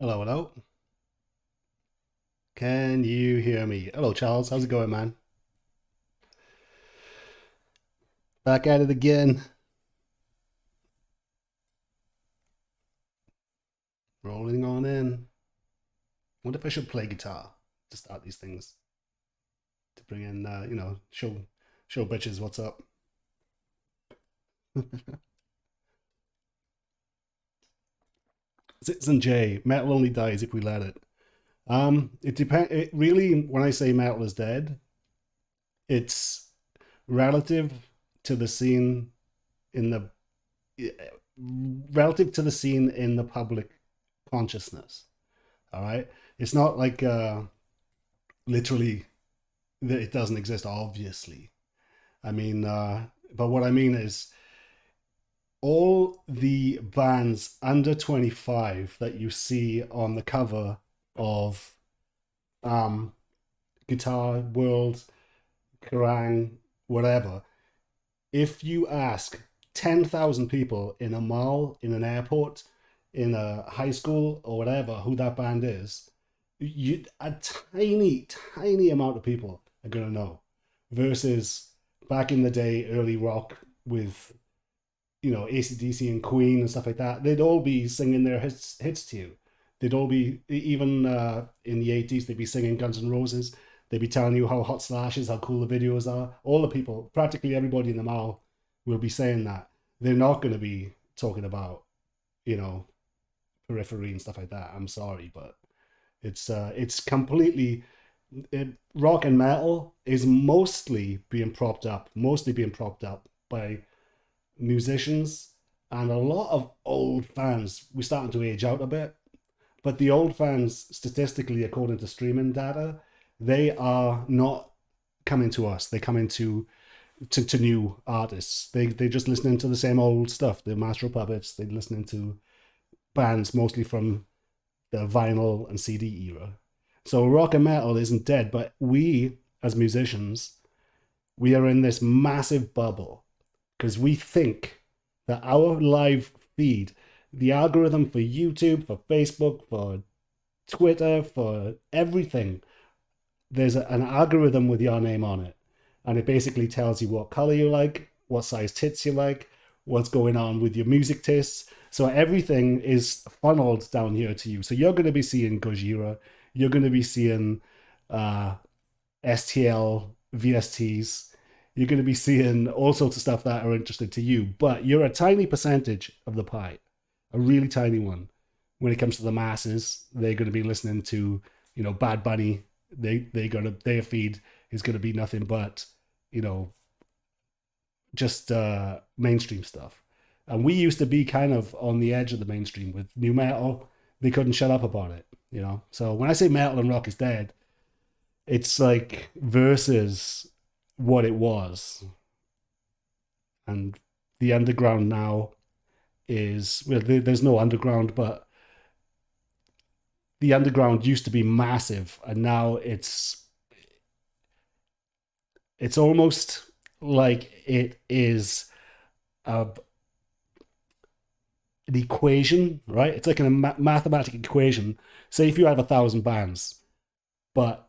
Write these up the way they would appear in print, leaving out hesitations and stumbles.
Hello, hello. Can you hear me? Hello, Charles. How's it going, man? Back at it again. Rolling on in. Wonder if I should play guitar to start these things to bring in, show bitches what's up. Citizen J. Metal only dies if we let it. It depends. It really, when I say metal is dead, it's relative to the scene in the relative to the scene in the public consciousness. All right. It's not like literally that it doesn't exist, obviously. I mean, but what I mean is all the bands under 25 that you see on the cover of um, Guitar World, Kerrang, whatever, if you ask 10,000 people in a mall, in an airport, in a high school, or whatever, who that band is, a tiny amount of people are going to know. Versus back in the day, early rock with, AC/DC and Queen and stuff like that, they'd all be singing their hits to you. They'd all be, even in the 80s, they'd be singing Guns N' Roses. They'd be telling you how hot Slash is, how cool the videos are. All the people, practically everybody in the mall, will be saying that. They're not going to be talking about, you know, Periphery and stuff like that. I'm sorry, but it's completely rock and metal is mostly being propped up by musicians and a lot of old fans. We're starting to age out a bit, but the old fans, statistically, according to streaming data, they are not coming to us. They're coming to new artists. They're just listening to the same old stuff. The Master of Puppets. They're listening to bands mostly from the vinyl and CD era. So rock and metal isn't dead, but we as musicians, we are in this massive bubble because we think that our live feed, the algorithm for YouTube, for Facebook, for Twitter, for everything, there's an algorithm with your name on it. And it basically tells you what color you like, what size tits you like, what's going on with your music tastes. So everything is funneled down here to you. So you're going to be seeing Gojira, you're going to be seeing uh, STL, VSTs, you're going to be seeing all sorts of stuff that are interesting to you. But you're a tiny percentage of the pie, a really tiny one. When it comes to the masses, they're going to be listening to, Bad Bunny. Their feed is going to be nothing but, you know, just mainstream stuff. And we used to be kind of on the edge of the mainstream with new metal. They couldn't shut up about it. So when I say metal and rock is dead, it's like versus what it was. And the underground now is, well, there's no underground, but the underground used to be massive, and now it's almost like it is a an equation, right? It's like a mathematical equation. Say if you have 1,000 bands, but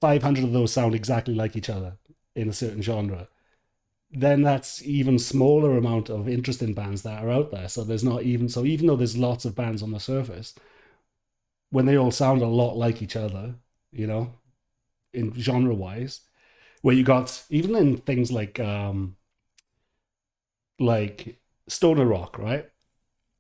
500 of those sound exactly like each other in a certain genre, then that's even smaller amount of interesting bands that are out there. So there's not even so even though there's lots of bands on the surface, when they all sound a lot like each other, you know, in genre wise, where you got even in things like stoner rock, right?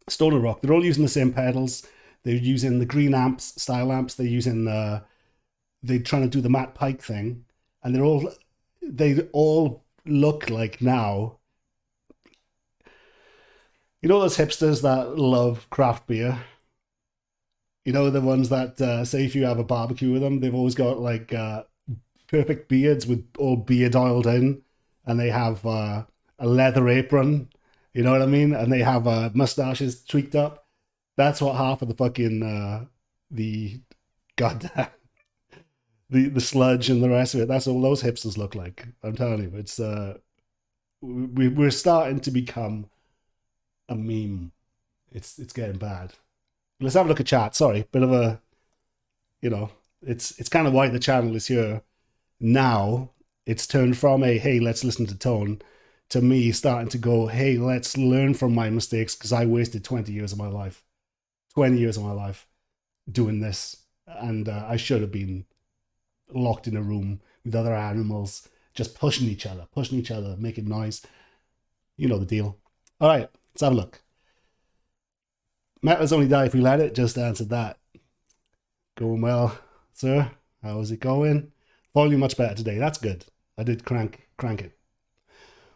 Stoner rock, they're all using the same pedals. They're using the green amps, style amps. They're trying to do the Matt Pike thing, and they all look like now. You know those hipsters that love craft beer. You know the ones that say if you have a barbecue with them, they've always got like perfect beards with all beard oiled in, and they have a leather apron. You know what I mean? And they have mustaches tweaked up. That's what half of the fucking the goddamn the sludge and the rest of it. That's all those hipsters look like. I'm telling you, it's we're starting to become a meme. It's getting bad. Let's have a look at chat. Sorry, bit of a, you know, it's kind of why the channel is here now. It's turned from a, hey, let's listen to Tone, to me starting to go, hey, let's learn from my mistakes, because I wasted 20 years of my life. 20 years of my life doing this. And I should have been locked in a room with other animals, just pushing each other, making noise. You know the deal. All right, let's have a look. Metals only die if we let it. Just answered that. Going well, sir. How is it going? Volume much better today. That's good. I did crank it.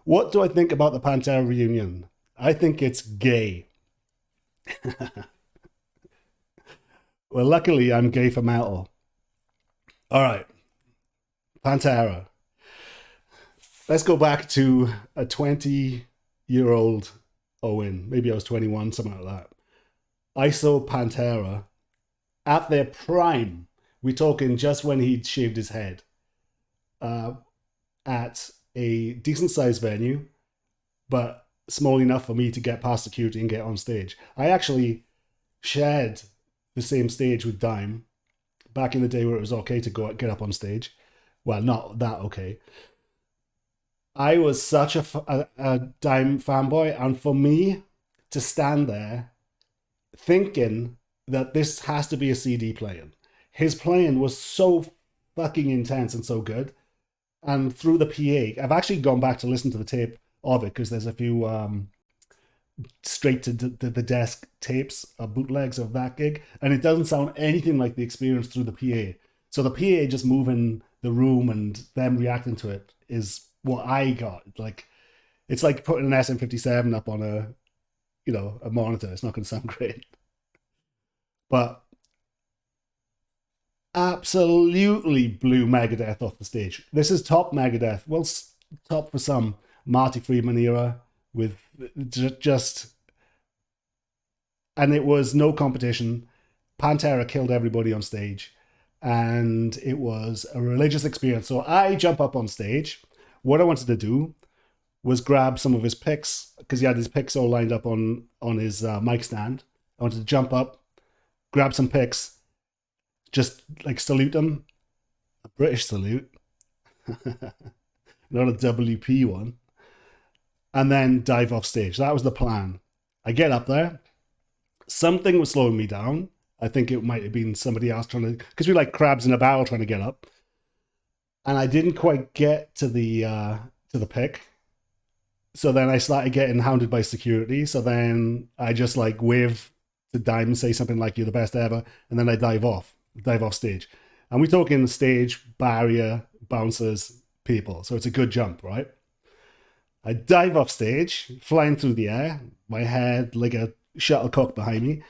What do I think about the Pantera reunion? I think it's gay. Well, luckily I'm gay for metal. All right, Pantera. Let's go back to a 20-year-old Owen. Maybe I was 21, something like that. I saw Pantera at their prime. We're talking just when he'd shaved his head. At a decent sized venue, but small enough for me to get past security and get on stage. I actually shared the same stage with Dime back in the day where it was okay to get up on stage. Well, not that okay. I was such a Dime fanboy, and for me to stand there thinking that this has to be a CD playing. His playing was so fucking intense and so good. And through the PA, I've actually gone back to listen to the tape of it, because there's a few straight to the desk tapes, bootlegs of that gig, and it doesn't sound anything like the experience through the PA. So the PA just moving the room and them reacting to it is what I got. Like, it's like putting an SM57 up on a monitor. It's not going to sound great, but absolutely blew Megadeth off the stage. This is top Megadeth. Well, top for some Marty Friedman era, with just, and it was no competition. Pantera killed everybody on stage, and it was a religious experience. So I jump up on stage. What I wanted to do was grab some of his picks, because he had his picks all lined up on his mic stand. I wanted to jump up, grab some picks, just like salute them, a British salute, not a WP one, and then dive off stage. That was the plan. I get up there. Something was slowing me down. I think it might have been somebody else trying to, because we're like crabs in a barrel trying to get up. And I didn't quite get to the pick. So then I started getting hounded by security. So then I just like wave to Dime and say something like, "You're the best ever," and then I dive off stage. And we're talking stage, barrier, bouncers, people. So it's a good jump, right? I dive off stage, flying through the air, my head like a shuttlecock behind me.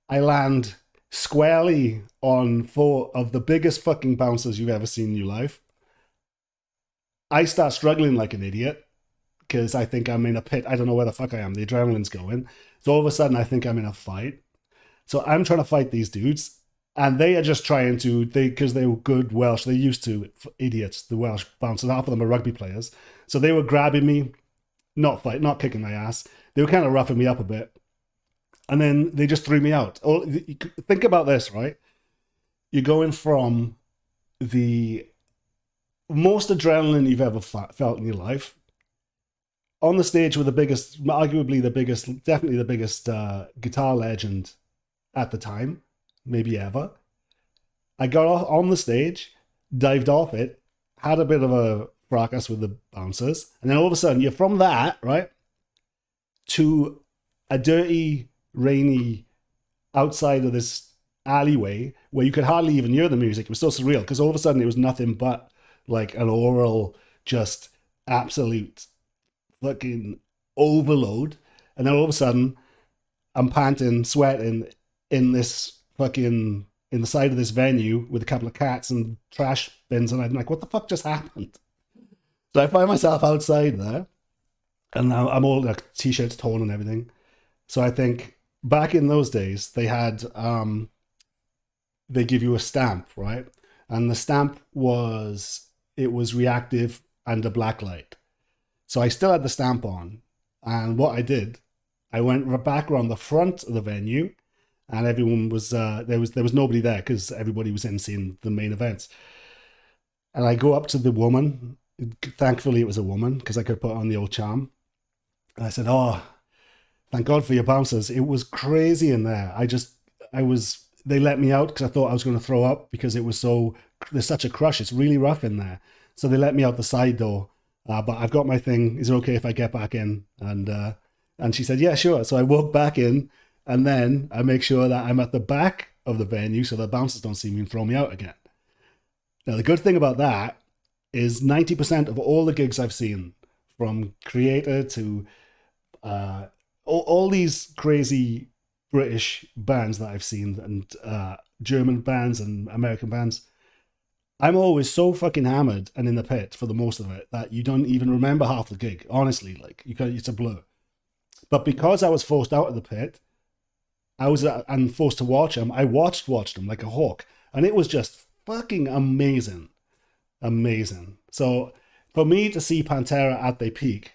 I land squarely on 4 of the biggest fucking bouncers you've ever seen in your life. I start struggling like an idiot, because I think I'm in a pit. I don't know where the fuck I am. The adrenaline's going. So all of a sudden, I think I'm in a fight. So I'm trying to fight these dudes, and they are just trying to, because they were good Welsh, they're used to idiots, the Welsh bouncers. Half of them are rugby players. So they were grabbing me, not kicking my ass. They were kind of roughing me up a bit. And then they just threw me out. Oh, think about this, right? You're going from the most adrenaline you've ever felt in your life, on the stage with the biggest, arguably the biggest, definitely the biggest guitar legend at the time, maybe ever. I got off on the stage, dived off it, had a bit of a fracas with the bouncers, and then all of a sudden you're from that, right, to a dirty, rainy outside of this alleyway where you could hardly even hear the music. It was so surreal, because all of a sudden it was nothing but like an oral, just absolute fucking overload. And then all of a sudden I'm panting, sweating in this fucking, in the side of this venue with a couple of cats and trash bins, and I'm like, what the fuck just happened? So I find myself outside there, and I'm all like t-shirts torn and everything. So I think back in those days they had they give you a stamp, right? And the stamp was, it was reactive and a black light. So I still had the stamp on, and what I did, I went back around the front of the venue, and everyone was there was nobody there because everybody was emceeing the main events. And I go up to the woman. Thankfully, it was a woman because I could put on the old charm. And I said, "Oh, thank God for your bouncers. It was crazy in there. I was. They let me out because I thought I was going to throw up because it was so. There's such a crush. It's really rough in there. So they let me out the side door. But I've got my thing. Is it okay if I get back in?" And she said, "Yeah, sure." So I walk back in, and then I make sure that I'm at the back of the venue so the bouncers don't see me and throw me out again. Now, the good thing about that is 90% of all the gigs I've seen, from Creator to all these crazy British bands that I've seen, and German bands and American bands, I'm always so fucking hammered and in the pit for the most of it that you don't even remember half the gig. Honestly, like it's a blur. But because I was forced out of the pit, I was and forced to watch them. I watched them like a hawk, and it was just fucking amazing, amazing. So for me to see Pantera at their peak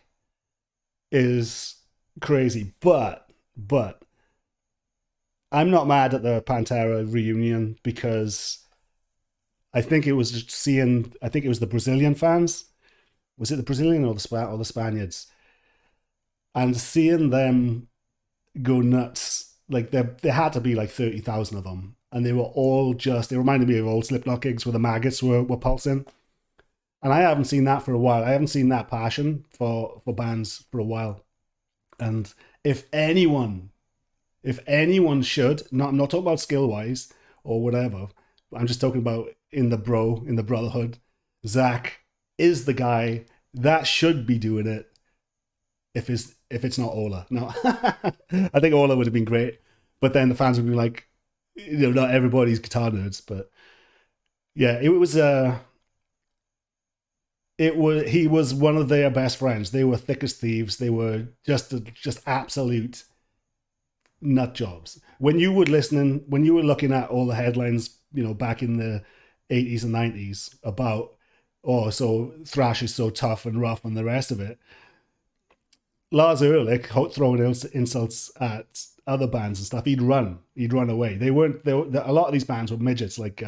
is crazy, but I'm not mad at the Pantera reunion because I think it was just seeing. I think it was the Brazilian fans. Was it the Brazilian or the Spaniards? And seeing them go nuts, like there had to be like 30,000 of them, and they were all just. It reminded me of old Slipknot gigs where the maggots were pulsing, and I haven't seen that for a while. I haven't seen that passion for bands for a while. And if anyone should, I'm not talking about skill wise or whatever. I'm just talking about in the brotherhood. Zach is the guy that should be doing it. If it's not Ola, no, I think Ola would have been great, but then the fans would be like, not everybody's guitar nerds, but yeah, he was one of their best friends. They were thick as thieves. They were just absolute nut jobs. When you were looking at all the headlines, back in the 80s and 90s about, oh, so thrash is so tough and rough and the rest of it. Lars Ulrich throwing insults at other bands and stuff. He'd run away. They weren't. A lot of these bands were midgets like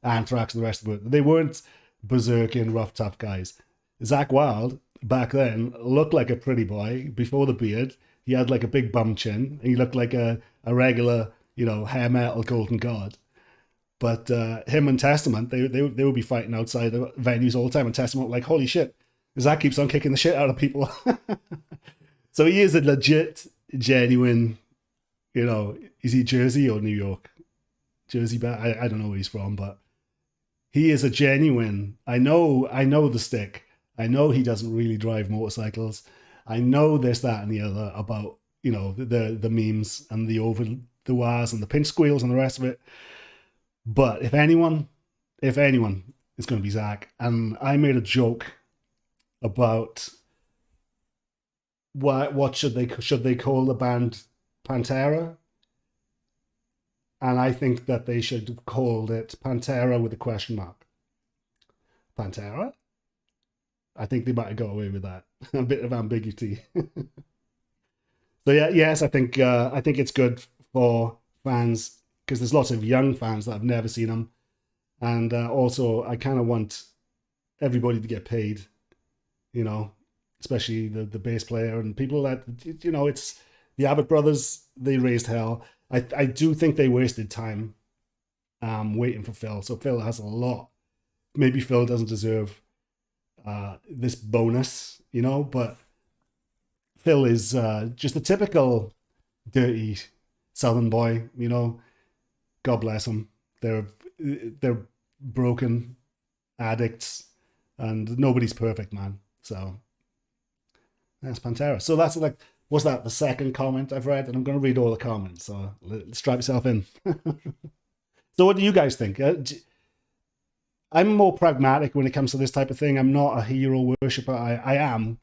Anthrax and the rest of it. They weren't berserking rough tough guys. Zakk Wylde back then looked like a pretty boy before the beard. He had like a big bum chin. And he looked like a regular, hair metal golden god. But him and Testament, they would be fighting outside the venues all the time. And Testament like, holy shit, Zakk keeps on kicking the shit out of people. So he is a legit, genuine, is he Jersey or New York? Jersey, but I don't know where he's from, but he is a genuine. I know the stick. I know he doesn't really drive motorcycles. I know this, that, and the other about, the memes and the over the wires and the pinch squeals and the rest of it. But if anyone, it's going to be Zakk. And I made a joke about what should they call the band Pantera, and I think that they should have called it Pantera with a question mark. Pantera. I think they might have got away with that. A bit of ambiguity. So yeah, yes, I think it's good for fans because there's lots of young fans that have never seen them, and also I kind of want everybody to get paid, especially the bass player and people that it's the Abbott brothers. They raised hell. I do think they wasted time waiting for Phil. So Phil has a lot. Maybe Phil doesn't deserve this bonus, but Phil is just a typical dirty Southern boy, God bless them. They're broken addicts, and nobody's perfect, man. So that's Pantera. So that's like, what's that? The second comment I've read, and I'm going to read all the comments. So let's strap yourself in. So what do you guys think? I'm more pragmatic when it comes to this type of thing. I'm not a hero worshiper. I am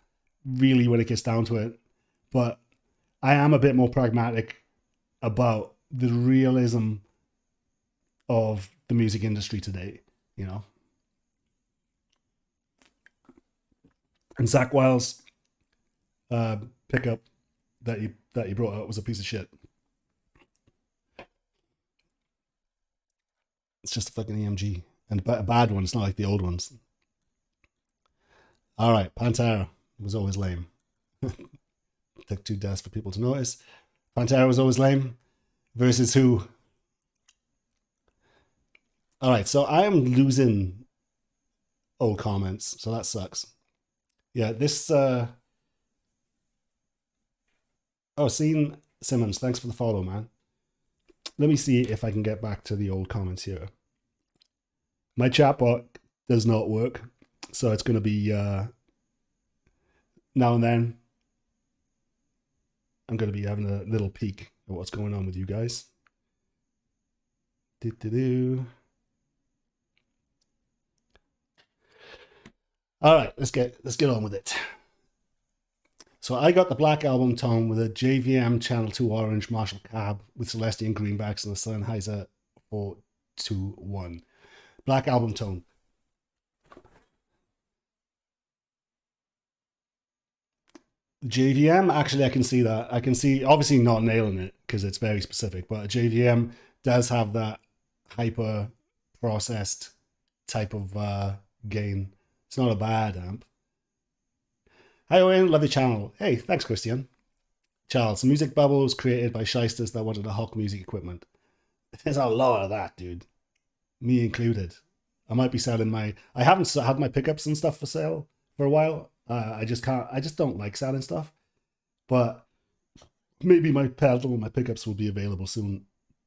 really when it gets down to it, but I am a bit more pragmatic about the realism of the music industry today, And Zakk Wylde's pickup that he brought out was a piece of shit. It's just a fucking EMG. And a bad one. It's not like the old ones. All right, Pantera was always lame. Took 2 deaths for people to notice. Pantera was always lame. Versus who? All right, so I am losing old comments, so that sucks. Yeah, this. Oh, Scene Simmons, thanks for the follow, man. Let me see if I can get back to the old comments here. My chatbot does not work, so it's going to be now and then. I'm going to be having a little peek at what's going on with you guys. All right, let's get on with it. So I got the Black Album tone with a JVM Channel 2 Orange Marshall cab with Celestion greenbacks and a Sennheiser 421. Black Album tone. JVM, actually, I can see that. I can see, obviously not nailing it because it's very specific, but a JVM does have that hyper processed type of gain. It's not a bad amp. Hi Owen, love your channel. Hey, thanks Christian. Charles, music bubbles created by shysters that wanted to hawk music equipment. There's a lot of that, dude. Me included. I might be selling my... I haven't had my pickups and stuff for sale for a while. I just don't like selling stuff. But maybe my pedal and my pickups will be available soon.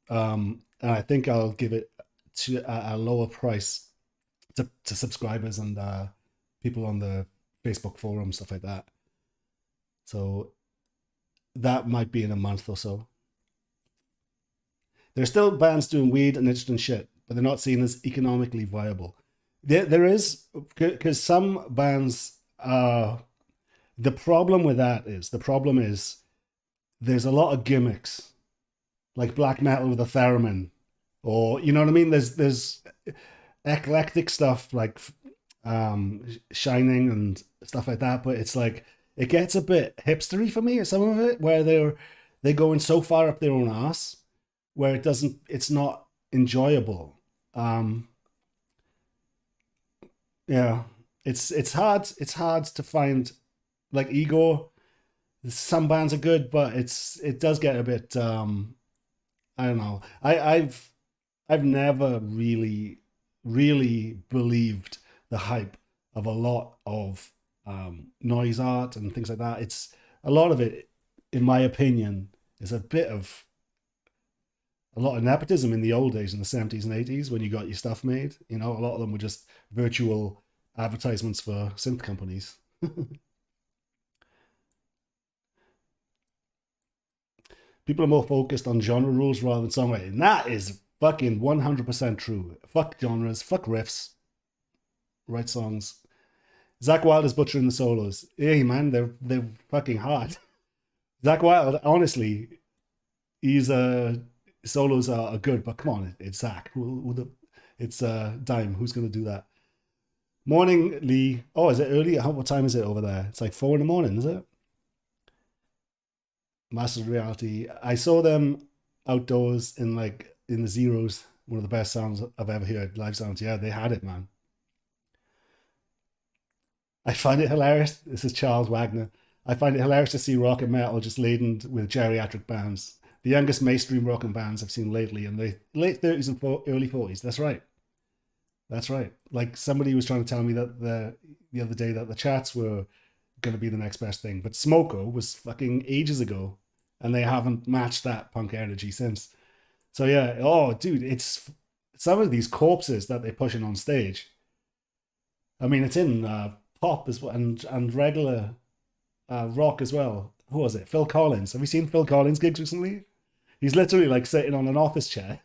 And I think I'll give it to a lower price to subscribers and people on the Facebook forum, stuff like that. So that might be in a month or so. There's still bands doing weird and interesting shit, but they're not seen as economically viable. There is, because some bands, the problem is there's a lot of gimmicks, like black metal with a theremin, or you know what I mean? There's eclectic stuff like Shining and stuff like that, but it's like it gets a bit hipstery for me, some of it, where they're going so far up their own ass where it's not enjoyable. Yeah, it's hard to find, like Ego. Some bands are good, but it does get a bit I don't know. I've never really believed the hype of a lot of noise art and things like that. It's a lot of it, in my opinion, is a lot of nepotism in the old days, in the 70s and 80s, when you got your stuff made. You know, a lot of them were just virtual advertisements for synth companies. People are more focused on genre rules rather than songwriting. And that is fucking 100% true. Fuck genres, fuck riffs, write songs. Zakk Wylde is butchering the solos. Hey man, they're fucking hard. Zakk Wylde, honestly, he's solos are good, but come on, it's Zakk. It's Dime. Who's gonna do that? Morning, Lee. Oh, is it early? What time is it over there? It's like 4 a.m, is it? Masters of Reality. I saw them outdoors in the Zeros. One of the best sounds I've ever heard. Live sounds. Yeah, they had it, man. I find it hilarious. This is Charles Wagner. I find it hilarious to see rock and metal just laden with geriatric bands. The youngest mainstream rock and bands I've seen lately in the late 30s and early 40s. That's right. That's right. Like somebody was trying to tell me that the other day that the Chats were going to be the next best thing, but Smoko was fucking ages ago, and they haven't matched that punk energy since. So yeah, oh dude, it's some of these corpses that they're pushing on stage. I mean, it's in pop as well, and regular rock as well. Who was it? Phil Collins. Have you seen Phil Collins gigs recently? He's literally like sitting on an office chair.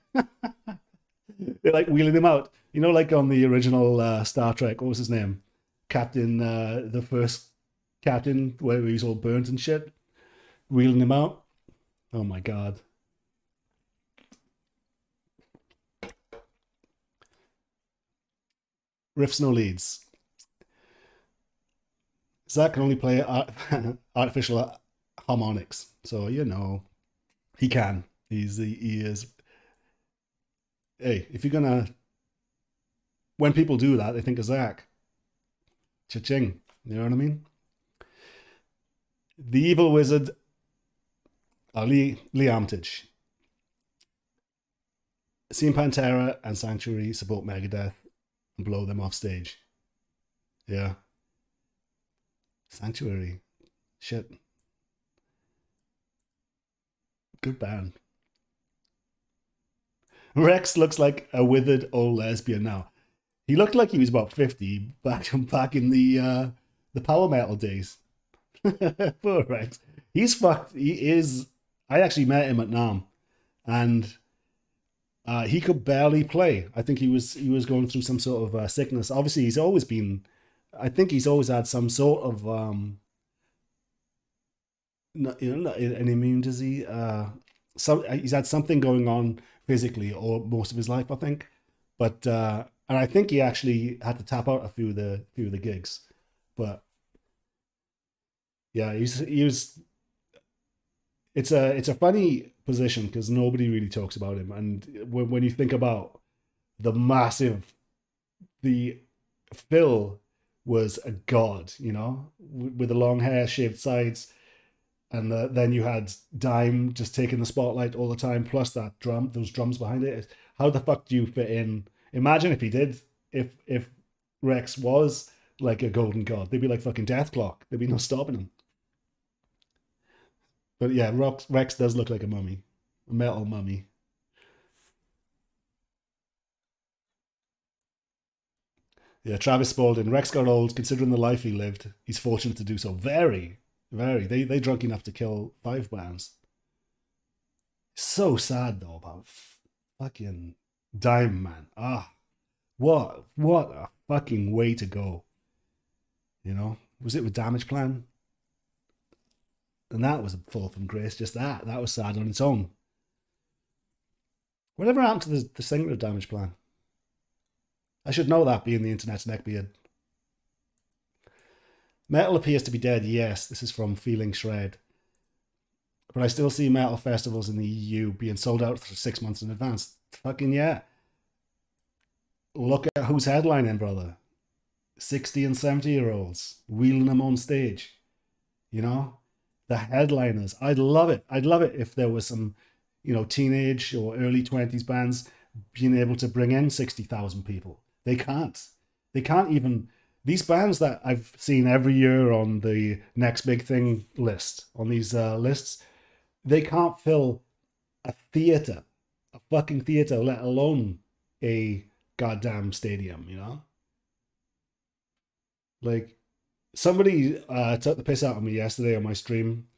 They're like wheeling him out. You know, like on the original Star Trek, what was his name? Captain, the first captain, where he was all burnt and shit. Wheeling him out. Oh my god. Riffs, no leads. Zakk can only play artificial harmonics, so you know he can. He is. Hey, if you're gonna when people do that, they think of Zach. Cha-ching. You know what I mean? The Evil Wizard, Lee Armitage. Seen Pantera and Sanctuary support Megadeth and blow them off stage. Yeah. Sanctuary. Shit. Good band. Rex looks like a withered old lesbian now. He looked like he was about 50 back in the power metal days. Poor Rex. He's fucked. He is. I actually met him at NAMM, and he could barely play. I think he was going through some sort of sickness. Obviously, he's always been. I think he's always had some sort of an immune disease. He's had something going on physically, or most of his life, I think. But and I think he actually had to tap out a few of the gigs. But yeah, he was. It's a funny position because nobody really talks about him, and when you think about the massive, the Phil was a god, with the long hair, shaved sides, and then you had Dime just taking the spotlight all the time, plus those drums behind it. How the fuck do you fit in? Imagine if he did, if Rex was like a golden god, they'd be like fucking Death Clock. There'd be no stopping him. But yeah, Rex does look like a mummy, a metal mummy. Yeah, Travis Spaulding. Rex got old, considering the life he lived. He's fortunate to do so. Very, very. They drunk enough to kill 5 bands. So sad though about fucking Dime Man. What a fucking way to go. Was it with Damage Plan? And that was a fall from grace. Just that was sad on its own. Whatever happened to the singer of Damage Plan? I should know that, being the internet's neckbeard. Metal appears to be dead. Yes, this is from Feeling Shred. But I still see metal festivals in the EU being sold out for 6 months in advance. Fucking yeah. Look at who's headlining, brother. 60 and 70-year-olds wheeling them on stage. The headliners. I'd love it. I'd love it if there was some, teenage or early 20s bands being able to bring in 60,000 people. They can't. They can't even. These bands that I've seen every year on the next big thing list, on these lists, they can't fill a theater, a fucking theater, let alone a goddamn stadium, Like, somebody took the piss out of me yesterday on my stream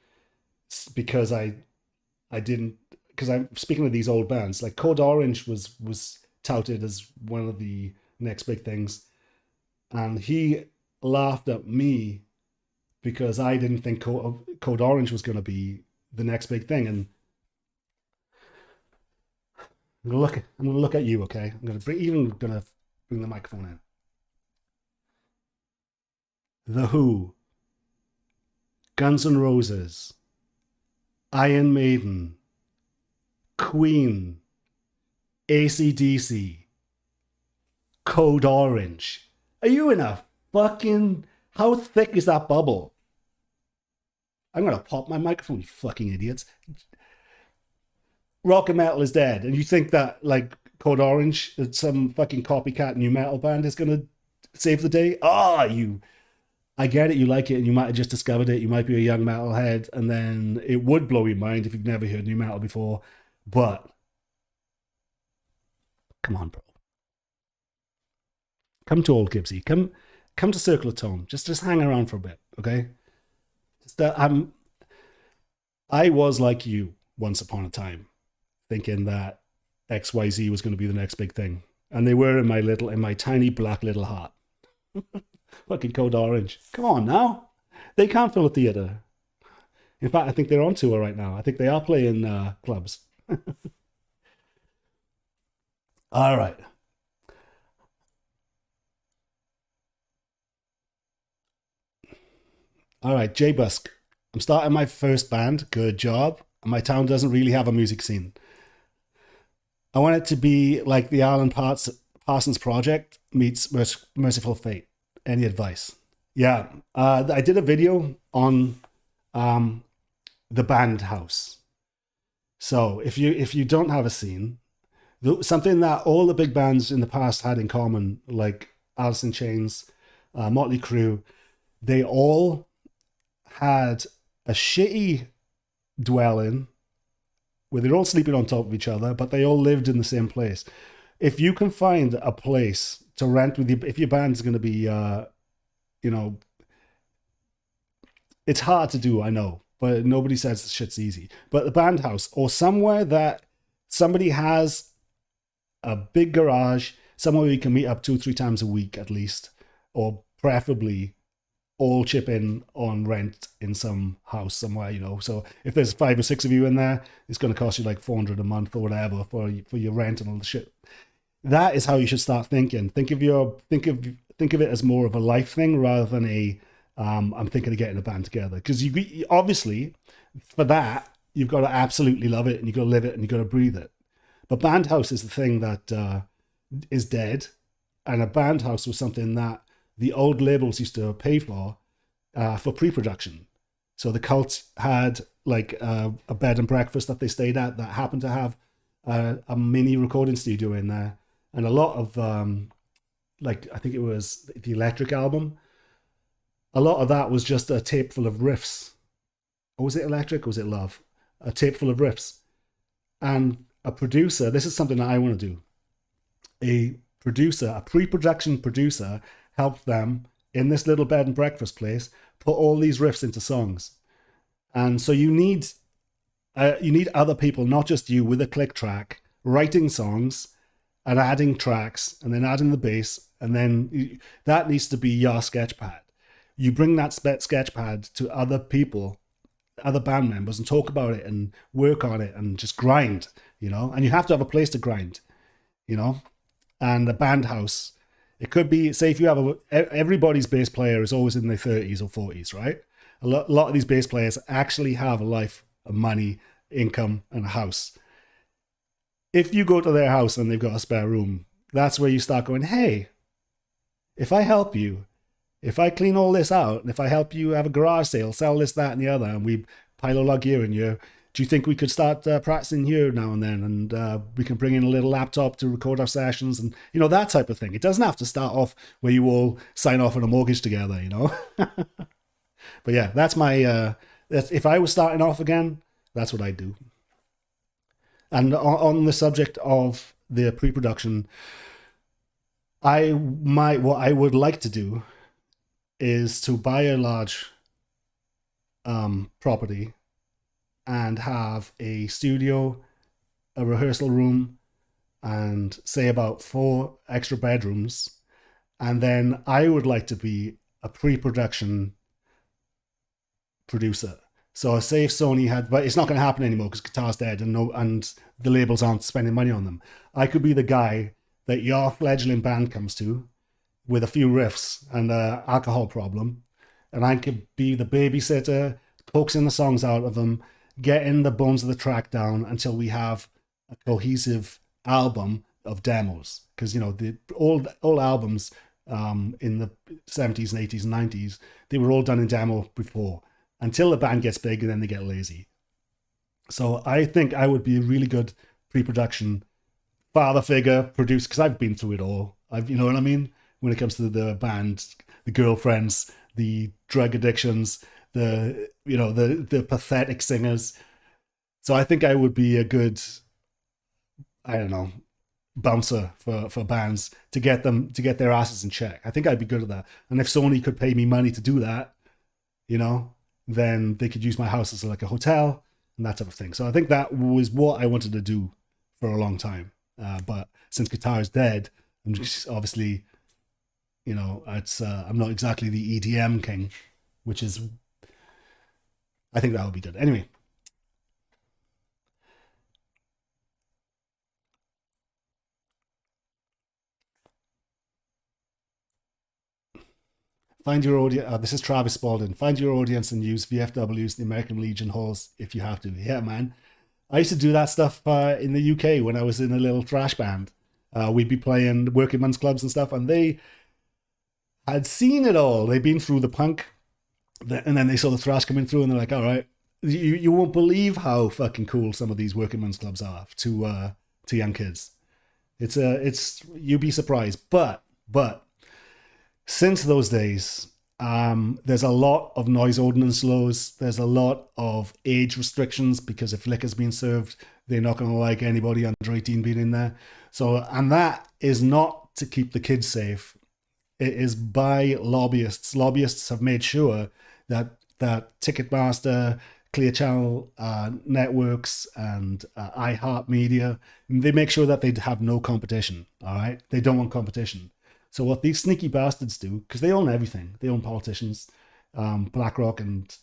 because I didn't, because I'm speaking of these old bands, like Code Orange was touted as one of the next big things, and he laughed at me because I didn't think Code Orange was going to be the next big thing. And I'm gonna look at you, okay? I'm gonna bring the microphone in. The Who, Guns N' Roses, Iron Maiden, Queen, AC/DC, Code Orange. Are you in a fucking... How thick is that bubble? I'm gonna pop my microphone, you fucking idiots. Rock and metal is dead, and you think that, like, Code Orange, some fucking copycat new metal band, is gonna save the day? I get it, you like it, and you might have just discovered it. You might be a young metalhead, and then it would blow your mind if you've never heard new metal before. But come on, bro. Come to Old Gibbsy. Come to Circle of Tone. Just hang around for a bit, okay? I was like you once upon a time, thinking that XYZ was going to be the next big thing, and they were in my tiny black little heart. Fucking Code Orange. Come on now. They can't fill a theater. In fact, I think they're on tour right now. I think they are playing clubs. All right. All right, J Busk. I'm starting my first band. Good job. And my town doesn't really have a music scene. I want it to be like the Alan Parsons Project meets Merciful Fate. Any advice? Yeah, I did a video on the band house. So if you don't have a scene, something that all the big bands in the past had in common, like Alice in Chains, Motley Crue, they all had a shitty dwelling where they're all sleeping on top of each other, but they all lived in the same place. If you can find a place to rent with you, if your band's going to be, you know, it's hard to do, I know, but nobody says the shit's easy. But the band house or somewhere that somebody has a big garage, somewhere you can meet up 2-3 times a week at least, or preferably all chip in on rent in some house somewhere, you know. So if there's 5 or 6 of you in there, it's going to cost you like $400 a month or whatever for your rent and all the shit. That is how you should start thinking. Think of it as more of a life thing rather than a I'm thinking of getting a band together. Because you obviously for that you've got to absolutely love it and you've got to live it and you've got to breathe it. But band house is the thing that is dead, and a band house was something that the old labels used to pay for pre-production. So the Cults had like a bed and breakfast that they stayed at that happened to have a mini recording studio in there, and a lot of like I think it was the Electric album. A lot of that was just a tape full of riffs. Or was it Electric or was it Love? A tape full of riffs. And a producer, this is something that I want to do. A pre-production producer helped them in this little bed and breakfast place put all these riffs into songs. And so you need other people, not just you, with a click track, writing songs and adding tracks and then adding the bass. And then that needs to be your sketch pad. You bring that sketch pad to other people, other band members, and talk about it and work on it and just grind, you know. And you have to have a place to grind, you know. And a band house, it could be, say if you have everybody's bass player is always in their 30s or 40s, right? A lot of these bass players actually have a life, a money, income, and a house. If you go to their house and they've got a spare room, that's where you start going, hey, if I help you, if I clean all this out, and if I help you have a garage sale, sell this, that, and the other, and we pile a log here and here, do you think we could start practicing here now and then? And we can bring in a little laptop to record our sessions and, you know, that type of thing. It doesn't have to start off where you all sign off on a mortgage together, you know? But yeah, that's my, if I was starting off again, that's what I'd do. And on the subject of the pre-production, what I would like to do is to buy a large property and have a studio, a rehearsal room, and say about 4 extra bedrooms. And then I would like to be a pre-production producer. So say if Sony had, but it's not going to happen anymore because guitar's dead and the labels aren't spending money on them. I could be the guy that your fledgling band comes to with a few riffs and an alcohol problem, and I could be the babysitter, coaxing the songs out of them, getting the bones of the track down until we have a cohesive album of demos. Because, you know, the old albums in the 70s and 80s and 90s, they were all done in demo before, until the band gets big and then they get lazy. So I think I would be a really good pre-production father figure producer, because I've been through it all. You know what I mean? When it comes to the band, the girlfriends, the drug addictions, the pathetic singers. So I think I would be a good, I don't know, bouncer for bands to get their asses in check. I think I'd be good at that. And if Sony could pay me money to do that, you know, then they could use my house as like a hotel and that type of thing. So I think that was what I wanted to do for a long time. But since guitar is dead, I'm just obviously, you know, I'm not exactly the EDM king, which is, I think that would be good. Anyway. Find your audience. This is Travis Spaulding. Find your audience and use VFWs, the American Legion halls, if you have to. Yeah, man. I used to do that stuff in the UK when I was in a little thrash band. We'd be playing working men's clubs and stuff, and they had seen it all. They'd been through the punk, and then they saw the thrash coming through, and they're like, all right, you won't believe how fucking cool some of these working men's clubs are to young kids. It's you'd be surprised. But since those days, there's a lot of noise ordinance laws. There's a lot of age restrictions because if liquor's being served, they're not going to like anybody under 18 being in there. So, and that is not to keep the kids safe. It is by lobbyists. Lobbyists have made sure that Ticketmaster, Clear Channel networks, and iHeartMedia, they make sure that they have no competition. All right, they don't want competition. So what these sneaky bastards do, because they own everything, they own politicians, BlackRock and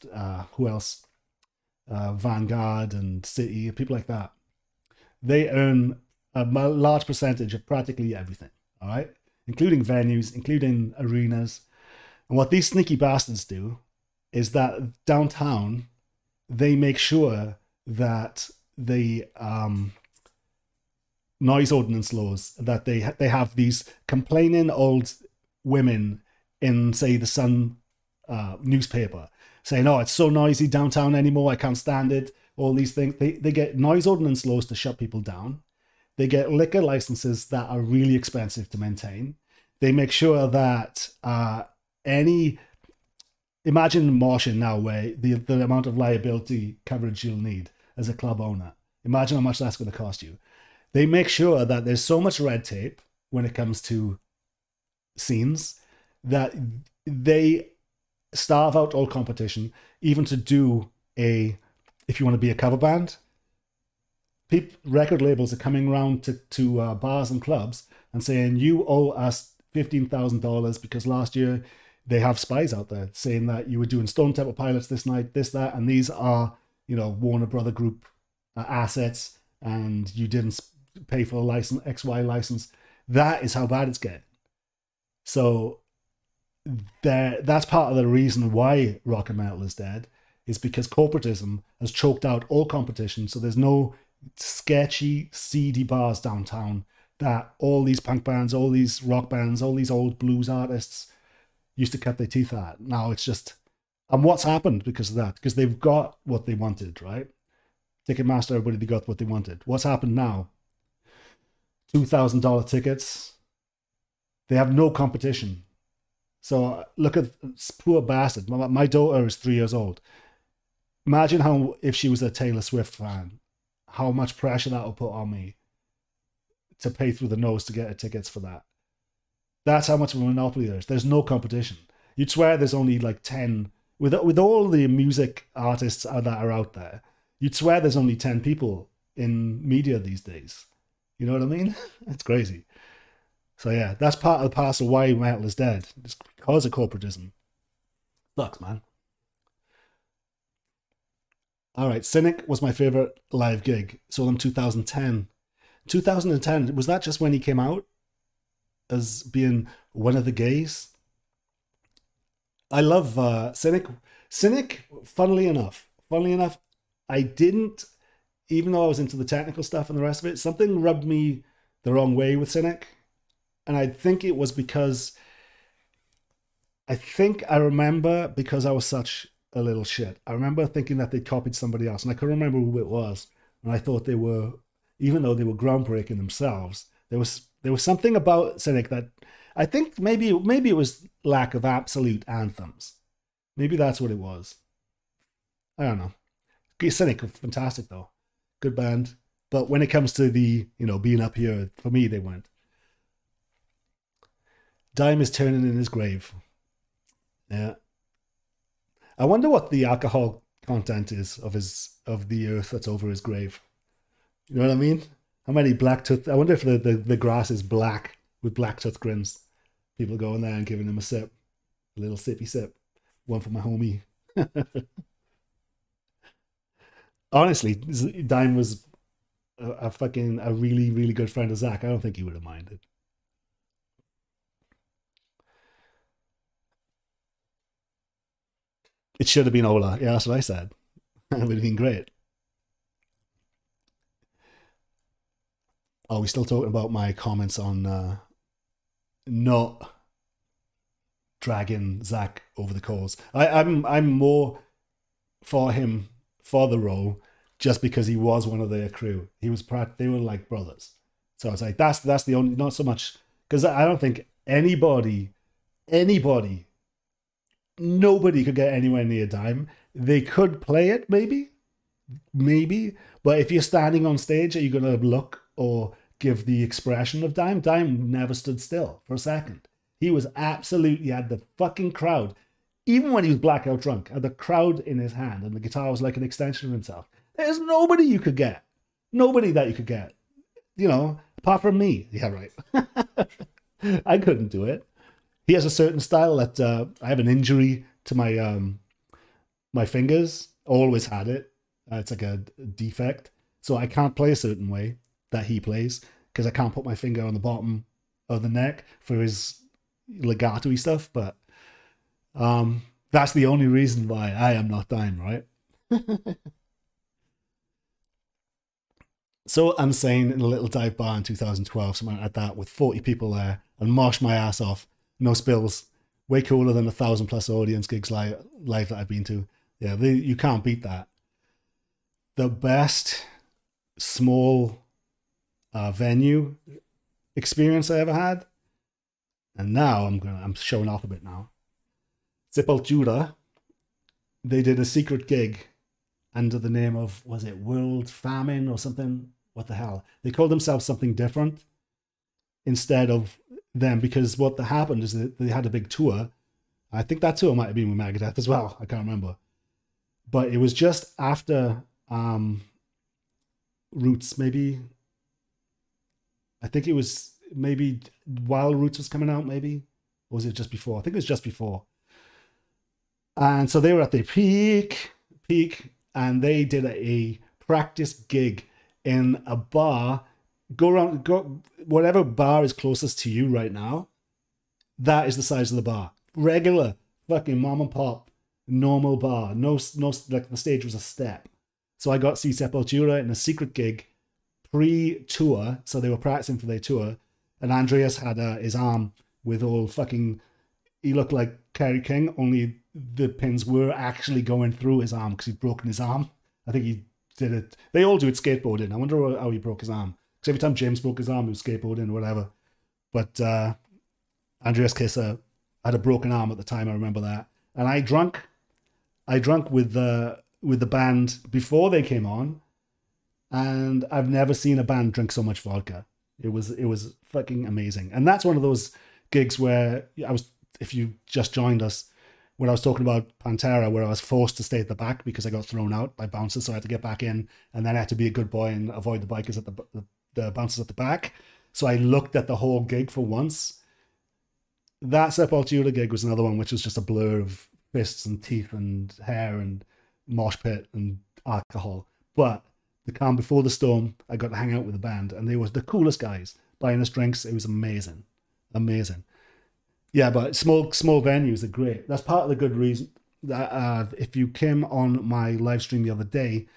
who else, Vanguard and Citi, people like that. They earn a large percentage of practically everything. All right, including venues, including arenas. And what these sneaky bastards do is that downtown, they make sure that the noise ordinance laws, that they have these complaining old women in, say, the Sun newspaper saying, oh, it's so noisy downtown anymore, I can't stand it, all these things. They get noise ordinance laws to shut people down. They get liquor licenses that are really expensive to maintain. They make sure that imagine moshing now, where the amount of liability coverage you'll need as a club owner. Imagine how much that's going to cost you. They make sure that there's so much red tape when it comes to scenes that they starve out all competition, even to do if you want to be a cover band. Record labels are coming around to bars and clubs and saying, you owe us $15,000 because last year they have spies out there saying that you were doing Stone Temple Pilots this night, this, that, and these are, Warner Brother Group assets, and you didn't pay for a license, XY license. That is how bad it's getting. So that's part of the reason why rock and metal is dead, is because corporatism has choked out all competition. So there's no sketchy, seedy bars downtown that all these punk bands, all these rock bands, all these old blues artists used to cut their teeth at. Now it's just, and what's happened because of that? Because they've got what they wanted, right? Ticketmaster, everybody, they got what they wanted. What's happened now? $2,000 tickets. They have no competition. So look at poor bastard. My daughter is 3 years old. Imagine how, if she was a Taylor Swift fan, how much pressure that will put on me to pay through the nose to get her tickets for that. That's how much of a monopoly there is. There's no competition. You'd swear there's only like 10, with all the music artists that are out there, you'd swear there's only 10 people in media these days. You know what I mean? It's crazy. So yeah, that's part of the parcel why metal is dead. It's because of corporatism. Sucks, man. All right, Cynic was my favorite live gig. Saw them 2010. 2010, was that just when he came out as being one of the gays? I love Cynic. Cynic, funnily enough, I didn't, even though I was into the technical stuff and the rest of it, something rubbed me the wrong way with Cynic. And I think it was because I remember, because I was such a little shit, I remember thinking that they copied somebody else, and I couldn't remember who it was. And I thought they were, even though they were groundbreaking themselves, there was something about Cynic that I think maybe it was lack of absolute anthems. Maybe that's what it was. I don't know. Cynic, fantastic though, good band. But when it comes to the being up here, for me they weren't. Dime is turning in his grave. Yeah. I wonder what the alcohol content is of the earth that's over his grave. You know what I mean? How many black tooth? I wonder if the grass is black with black tooth grins. People going there and giving him a sip, a little sippy sip. One for my homie. Honestly, Dime was a really, really good friend of Zach. I don't think he would have minded. It should have been Ola. Yeah, that's what I said. It would have been great. Are we still talking about my comments on not dragging Zach over the coals? I'm more for him for the role just because he was one of their crew. They were like brothers. So I was like, that's the only, not so much, because I don't think anybody, nobody could get anywhere near Dime. They could play it, maybe, but if you're standing on stage, are you going to look or give the expression of Dime? Dime never stood still for a second. He was absolutely, had the fucking crowd, even when he was blackout drunk, had the crowd in his hand, and the guitar was like an extension of himself. There's nobody you could get. Nobody that you could get. You know, apart from me. Yeah, right. I couldn't do it. He has a certain style that I have an injury to my fingers. Always had it. It's like a defect. So I can't play a certain way that he plays because I can't put my finger on the bottom of the neck for his legato-y stuff. But that's the only reason why I am not Dime, right? So Unsane in a little dive bar in 2012, something like that, with 40 people there, and moshed my ass off. No spills. Way cooler than 1,000+ audience gigs live that I've been to. Yeah, you can't beat that. The best small venue experience I ever had, and now I'm showing off a bit now. Sepultura, they did a secret gig under the name of, was it World Famine or something? What the hell? They called themselves something different instead of them, because what happened is that they had a big tour. I think that tour might have been with Megadeth as well. I can't remember. But it was just after Roots, maybe. I think it was maybe while Roots was coming out, maybe. Or was it just before? I think it was just before. And so they were at their peak, and they did a practice gig in a bar. Go whatever bar is closest to you right now. That is the size of the bar. Regular fucking mom and pop, normal bar. No, like the stage was a step. So I got to see Sepultura in a secret gig pre-tour. So they were practicing for their tour, and Andreas had his arm with all fucking. He looked like Kerry King, only the pins were actually going through his arm because he'd broken his arm. I think he did it. They all do it skateboarding. I wonder how he broke his arm. Because every time James broke his arm, he was skateboarding or whatever. But Andreas Kisser had a broken arm at the time. I remember that. And I drank with the band before they came on, and I've never seen a band drink so much vodka. It was fucking amazing. And that's one of those gigs where if you just joined us, when I was talking about Pantera, where I was forced to stay at the back because I got thrown out by bouncers, so I had to get back in, and then I had to be a good boy and avoid the bikers at the bouncers at the back. So I looked at the whole gig for once. That Sepultura gig was another one which was just a blur of fists and teeth and hair and mosh pit and alcohol. But the calm before the storm, I got to hang out with the band, and they were the coolest guys buying us drinks. It was amazing. Yeah, but small venues are great. That's part of the good reason that if you came on my live stream the other day,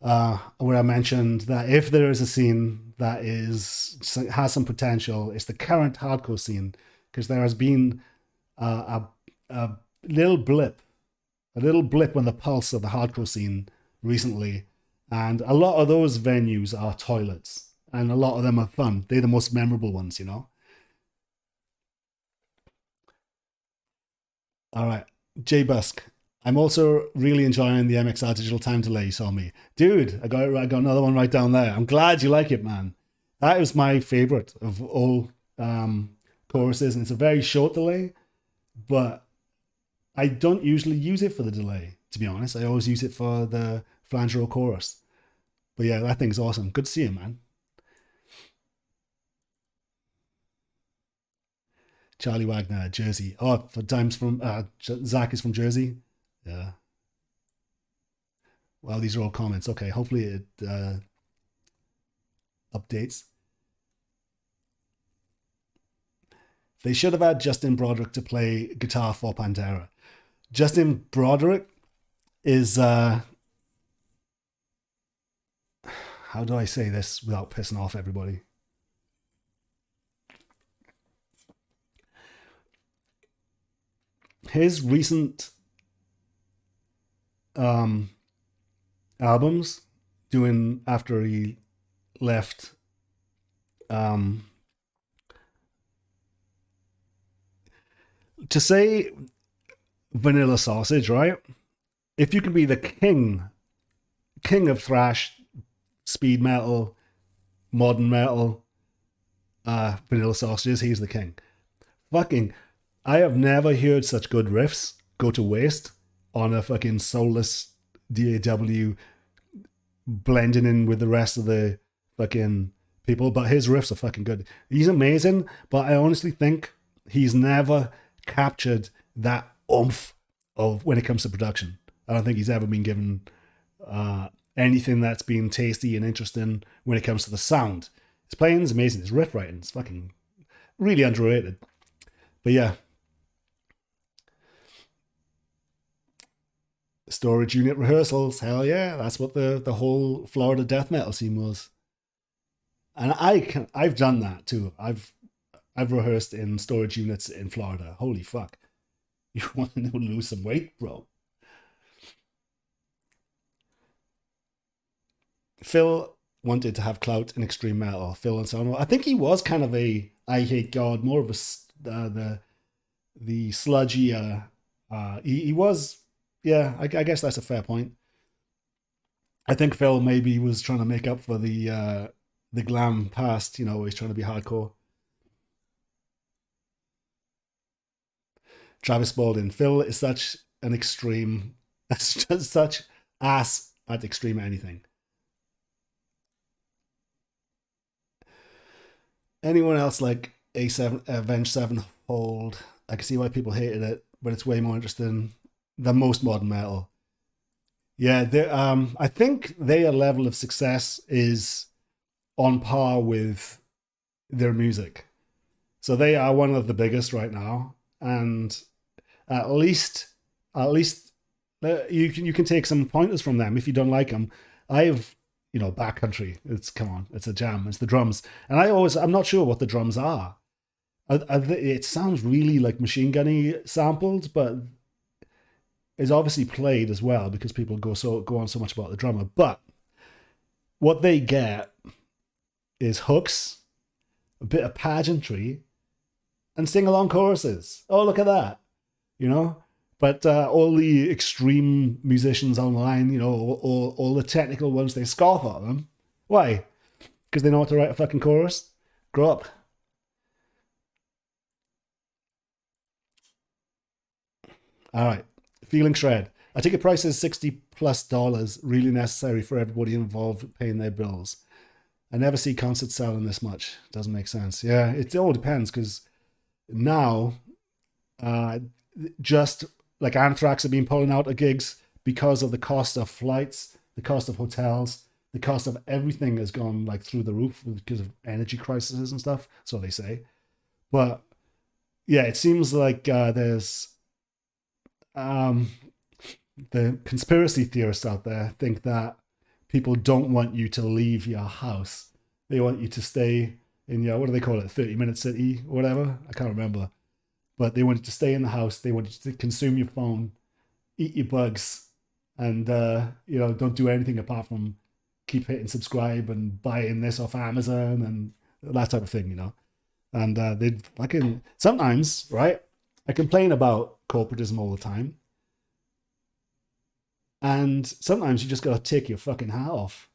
where I mentioned that if there is a scene that has some potential, it's the current hardcore scene, because there has been a little blip on the pulse of the hardcore scene recently, and a lot of those venues are toilets, and a lot of them are fun. They're the most memorable ones, you know. All right, Jay Busk. I'm also really enjoying the MXR digital time delay you saw me. Dude, I got another one right down there. I'm glad you like it, man. That is my favorite of all choruses, and it's a very short delay, but I don't usually use it for the delay, to be honest. I always use it for the flange row chorus. But yeah, that thing's awesome. Good to see you, man. Charlie Wagner, Jersey. Oh, for times from Zach is from Jersey. Yeah. Well, these are all comments. Okay, hopefully it updates. They should have had Justin Broderick to play guitar for Pantera. Justin Broderick is how how do I say this without pissing off everybody? His recent albums, doing after he left to say Vanilla Sausage, right? If you can be the king of thrash, speed metal, modern metal, Vanilla Sausages, he's the king. Fucking, I have never heard such good riffs go to waste on a fucking soulless DAW blending in with the rest of the fucking people, but his riffs are fucking good. He's amazing, but I honestly think he's never captured that oomph of when it comes to production. I don't think he's ever been given anything that's been tasty and interesting when it comes to the sound. His playing is amazing. His riff writing is fucking really underrated. But yeah. Storage unit rehearsals, hell yeah, that's what the whole Florida death metal scene was. And I've done that too. I've rehearsed in storage units in Florida. Holy fuck. You want to lose some weight, bro. Phil wanted to have clout in extreme metal. Phil Anselmo. I think he was kind of a I Hate God, more of a the sludgy. He was. Yeah, I guess that's a fair point. I think Phil maybe was trying to make up for the glam past. You know, he's trying to be hardcore. Travis Spaulding. Phil is such an extreme, such ass at extreme anything. Anyone else like A7, Avenged Sevenfold? I can see why people hated it, but it's way more interesting than most modern metal. Yeah, I think their level of success is on par with their music. So they are one of the biggest right now, and at least you can take some pointers from them if you don't like them. I've Backcountry. It's a jam. It's the drums, and I'm not sure what the drums are. It sounds really like machine gunny sampled, but is obviously played as well because people go on so much about the drummer. But what they get is hooks, a bit of pageantry, and sing-along choruses. Oh, look at that, But all the extreme musicians online, all the technical ones, they scoff at them. Why? Because they know how to write a fucking chorus? Grow up. All right. Feeling Shred. I think the price is $60+ really necessary for everybody involved paying their bills. I never see concerts selling this much. Doesn't make sense. Yeah, it all depends because now just like Anthrax have been pulling out of gigs because of the cost of flights, the cost of hotels, the cost of everything has gone like through the roof because of energy crises and stuff. So they say. But yeah, it seems like there's the conspiracy theorists out there think that people don't want you to leave your house. They want you to stay in your, what do they call it, 30-minute city or whatever? I can't remember. But they want you to stay in the house. They want you to consume your phone, eat your bugs, and don't do anything apart from keep hitting subscribe and buying this off Amazon and that type of thing, And they fucking sometimes, right? I complain about corporatism all the time. And sometimes you just got to take your fucking hat off.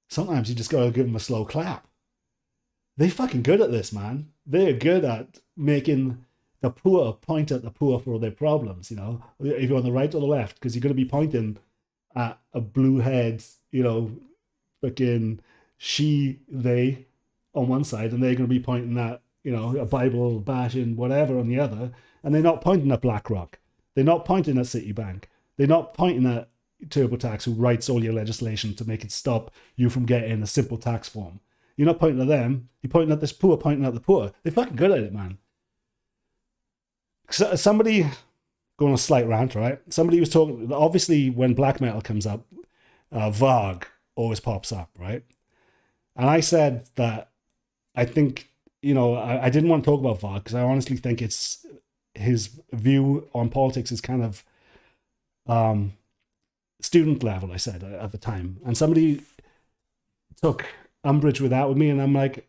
Sometimes you just got to give them a slow clap. They're fucking good at this, man. They're good at making the poor point at the poor for their problems, if you're on the right or the left, because you're going to be pointing at a blue head, fucking they on one side, and they're going to be pointing at, a Bible bashing whatever on the other, and they're not pointing at BlackRock. They're not pointing at Citibank. They're not pointing at TurboTax, who writes all your legislation to make it stop you from getting a simple tax form. You're not pointing at them. You're pointing at this poor, pointing at the poor. They're fucking good at it, man. So, somebody, going on a slight rant, right? Somebody was talking, obviously when black metal comes up, Varg always pops up, right? And I said that I think, I didn't want to talk about Varg because I honestly think it's his view on politics is kind of student level, I said at the time. And somebody took umbrage with that with me, and I'm like,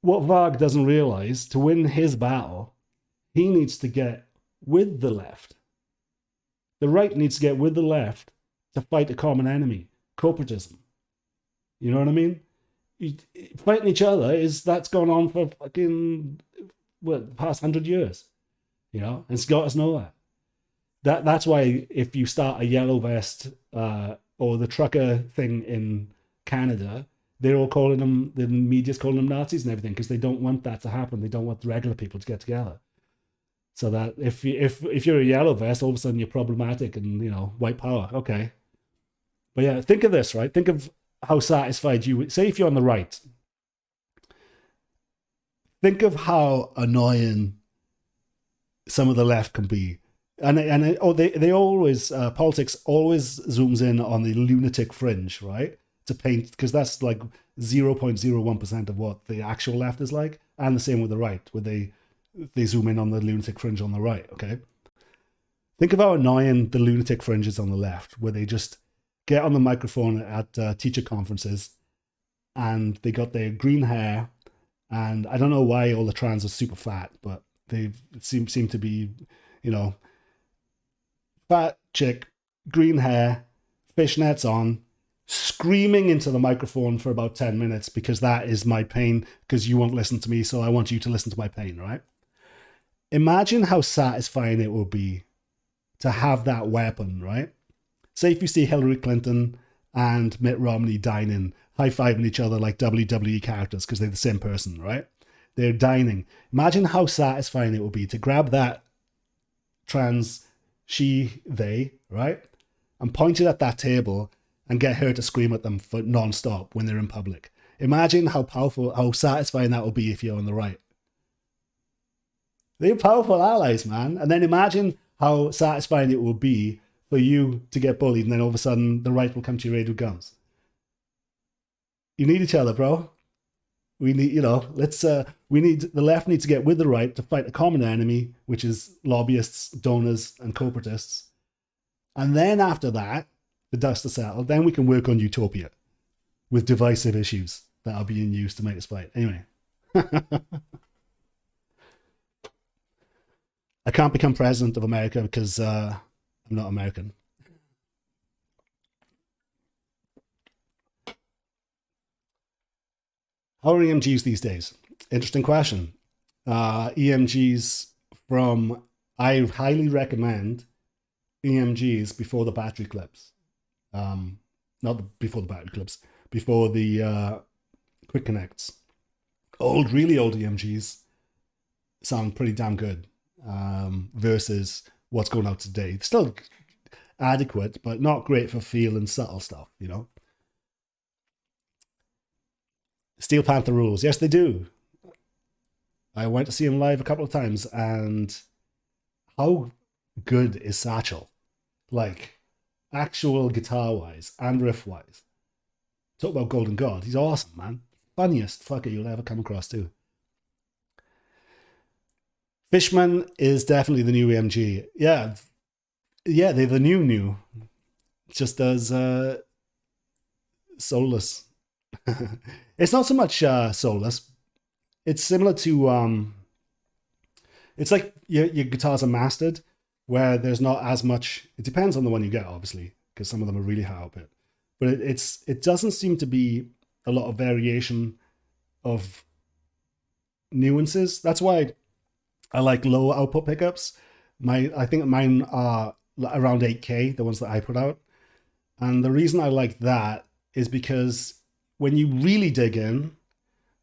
what Varg doesn't realize, to win his battle, he needs to get with the left. The right needs to get with the left to fight a common enemy, corporatism. You know what I mean? Fighting each other that's gone on for fucking the past 100 years. And Scots know that. That's why if you start a yellow vest or the trucker thing in Canada, they're all calling them, the media's calling them Nazis and everything, because they don't want that to happen. They don't want the regular people to get together. So that if you're a yellow vest, all of a sudden you're problematic and, white power. Okay. But yeah, think of this, right? Think of how satisfied you would, say if you're on the right. Think of how annoying some of the left can be. They always, politics always zooms in on the lunatic fringe, right? To paint, because that's like 0.01% of what the actual left is like, and the same with the right, where they zoom in on the lunatic fringe on the right. Okay, think of how annoying the lunatic fringe is on the left, where they just get on the microphone at teacher conferences, and they got their green hair, and I don't know why all the trans are super fat, but they seem to be, fat chick, green hair, fishnets on, screaming into the microphone for about 10 minutes because that is my pain, because you won't listen to me, so I want you to listen to my pain, right? Imagine how satisfying it will be to have that weapon, right? Say if you see Hillary Clinton and Mitt Romney dining, high-fiving each other like WWE characters because they're the same person, right? They're dining. Imagine how satisfying it will be to grab that trans they, right? And point it at that table and get her to scream at them for non-stop when they're in public. Imagine how powerful, how satisfying that will be if you're on the right. They're powerful allies, man. And then imagine how satisfying it will be for you to get bullied, and then all of a sudden the right will come to your aid with guns. You need each other, bro. We need, the left needs to get with the right to fight a common enemy, which is lobbyists, donors, and corporatists. And then after that, the dust is settled, then we can work on utopia with divisive issues that are being used to make us fight. Anyway. I can't become president of America because I'm not American. How are EMGs these days? Interesting question. EMGs I highly recommend EMGs before the battery clips. Not before the battery clips, before the quick connects. Really old EMGs sound pretty damn good versus what's going out today. Still adequate, but not great for feel and subtle stuff, Steel Panther rules. Yes, they do. I went to see him live a couple of times, and how good is Satchel? Like, actual guitar-wise and riff-wise. Talk about Golden God. He's awesome, man. Funniest fucker you'll ever come across, too. Fishman is definitely the new EMG. Yeah, they're the new. Just as soulless. It's not so much soulless. It's similar to it's like your guitars are mastered, where there's not as much. It depends on the one you get, obviously, because some of them are really high output. But it doesn't seem to be a lot of variation of nuances. That's why I like low output pickups. I think mine are around 8K, the ones that I put out. And the reason I like that is because when you really dig in,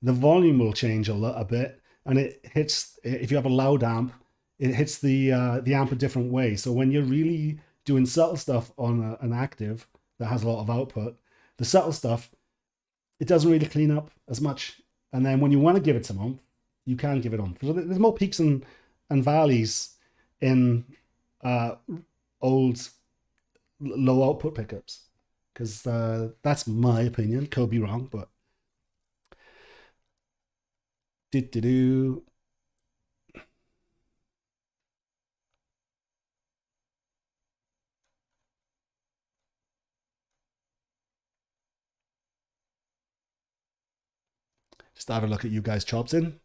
the volume will change a bit, and it hits, if you have a loud amp, it hits the amp a different way. So when you're really doing subtle stuff on an active that has a lot of output, the subtle stuff, it doesn't really clean up as much. And then when you want to give it some oomph, you can give it oomph. So there's more peaks and valleys in old low output pickups, because that's my opinion. Could be wrong, but Do. Just have a look at you guys chops in.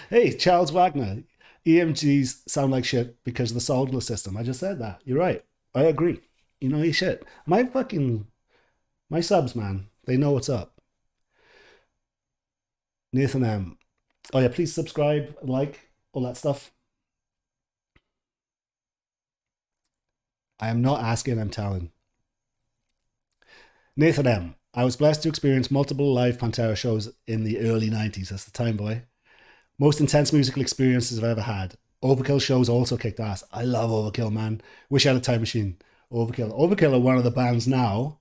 Hey, Charles Wagner. EMGs sound like shit because of the solder system. I just said that. You're right. I agree. You know, you shit. My subs, man. They know what's up. Nathan M. Oh yeah, please subscribe, like, all that stuff. I am not asking, I'm telling. Nathan M. I was blessed to experience multiple live Pantera shows in the early 90s. That's the time, boy. Most intense musical experiences I've ever had. Overkill shows also kicked ass. I love Overkill, man. Wish I had a time machine. Overkill. Overkill are one of the bands now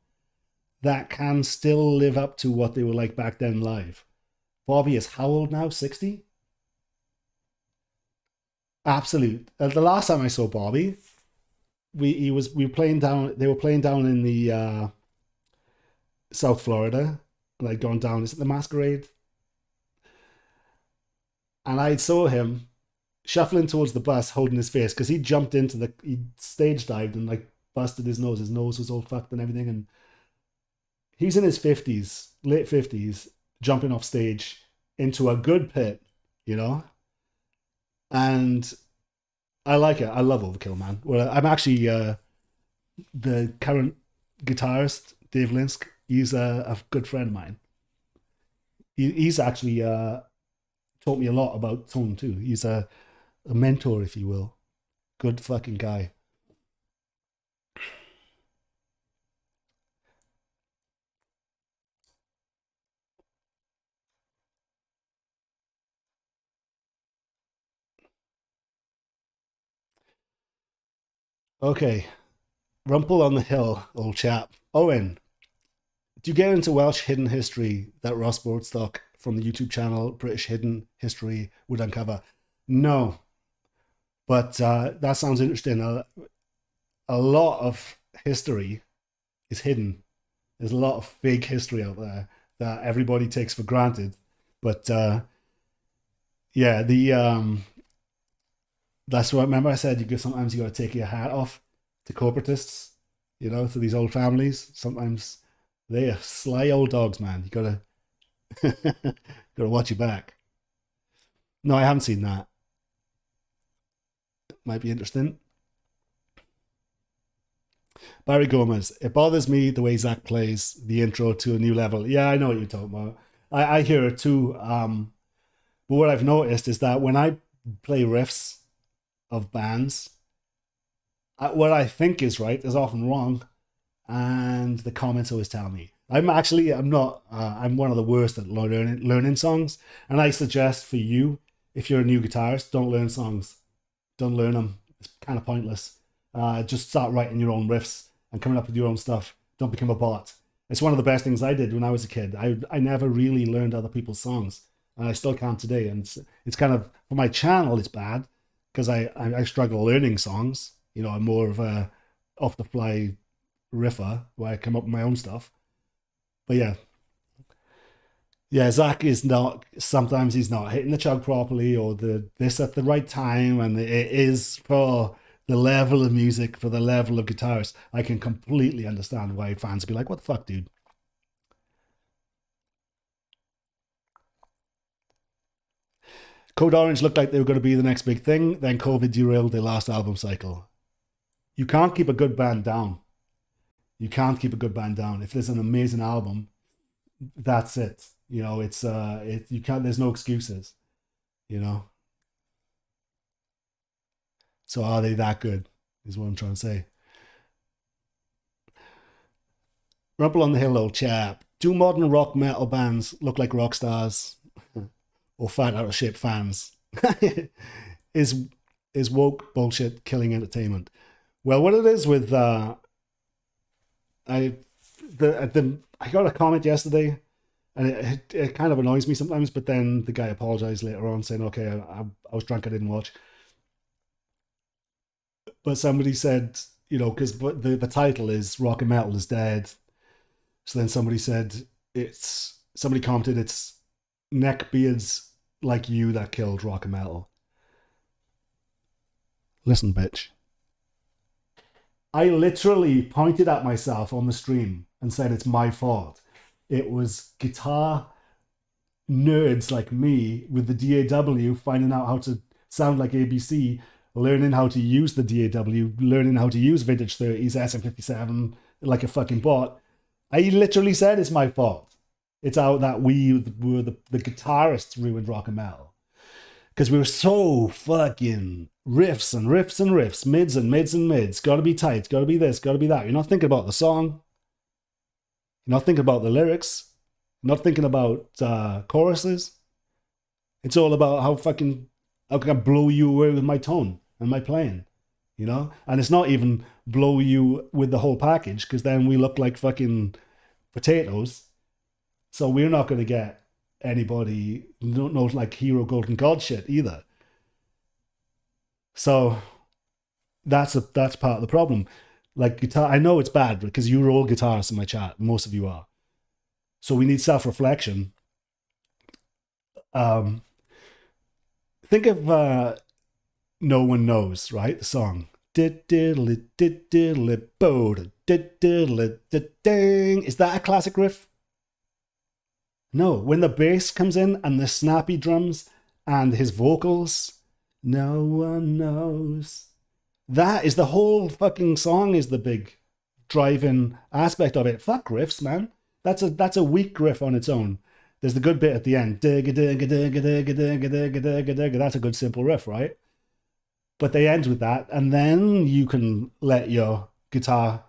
that can still live up to what they were like back then live. Bobby is how old now? 60? Absolute. The last time I saw Bobby, we were playing down. They were playing down in the South Florida, like going down. Is it the Masquerade? And I saw him shuffling towards the bus, holding his face because he stage dived and like busted his nose. His nose was all fucked and everything, and he's in his 50s, late 50s, jumping off stage into a good pit, you know. And I like it. I love Overkill, man. Well, I'm actually the current guitarist, Dave Linsk. He's a good friend of mine. He's actually taught me a lot about tone too. He's a mentor, if you will. Good fucking guy. Okay, Rumple on the Hill, old chap. Owen, do you get into Welsh hidden history that Ross Broadstock from the YouTube channel British Hidden History would uncover? No, but that sounds interesting. A lot of history is hidden. There's a lot of fake history out there that everybody takes for granted. But yeah, the that's what. Remember, I said sometimes you got to take your hat off to corporatists. You know, to these old families. Sometimes they are sly old dogs, man. You gotta watch your back. No, I haven't seen that. Might be interesting. Barry Gomez. It bothers me the way Zach plays the intro to a new level. Yeah, I know what you're talking about. I hear it too. But what I've noticed is that when I play riffs of bands, what I think is right is often wrong, and the comments always tell me. I'm not. I'm one of the worst at learning songs, and I suggest for you, if you're a new guitarist, don't learn songs. Don't learn them. It's kind of pointless. Just start writing your own riffs and coming up with your own stuff. Don't become a bot. It's one of the best things I did when I was a kid. I never really learned other people's songs, and I still can't today. And it's kind of for my channel. It's bad because I struggle learning songs. You know, I'm more of a off the fly riffer where I come up with my own stuff. But yeah, yeah, Zach is not. Sometimes he's not hitting the chug properly, or the this at the right time, and it is for the level of music, for the level of guitars. I can completely understand why fans be like, "What the fuck, dude?" Code Orange looked like they were going to be the next big thing. Then COVID derailed their last album cycle. You can't keep a good band down. You can't keep a good band down. If there's an amazing album, that's it. You know, you can't. There's no excuses. You know. So are they that good? Is what I'm trying to say. Rumple on the Hill, old chap. Do modern rock metal bands look like rock stars or fat out of shape fans? is is woke bullshit killing entertainment? Well, what it is with I I got a comment yesterday, and it kind of annoys me sometimes. But then the guy apologized later on, saying, "Okay, I was drunk, I didn't watch." But somebody said, because the title is Rock and Metal is Dead. So then somebody said somebody commented it's neckbeards like you that killed rock and metal. Listen, bitch. I literally pointed at myself on the stream and said it's my fault. It was guitar nerds like me with the DAW finding out how to sound like ABC, learning how to use the DAW, learning how to use vintage 30s, SM57 like a fucking bot. I literally said it's my fault. It's out that we were the guitarists ruined rock and metal. Because we were so fucking riffs and riffs and riffs, mids and mids and mids. Gotta be tight, gotta be this, gotta be that. You're not thinking about the song. You're not thinking about the lyrics. You're not thinking about choruses. It's all about how can I blow you away with my tone and my playing, And it's not even blow you with the whole package, because then we look like fucking potatoes. So we're not going to get anybody, no like hero golden god shit either. So that's part of the problem. Like guitar, I know it's bad because you're all guitarists in my chat. Most of you are. So we need self-reflection. Think of No One Knows, right? The song. Is that a classic riff? No. When the bass comes in and the snappy drums and his vocals, no one knows. That is the whole fucking song, is the big driving aspect of it. Fuck riffs, man. That's a weak riff on its own. There's the good bit at the end. That's a good simple riff, right? But they end with that, and then you can let your guitar,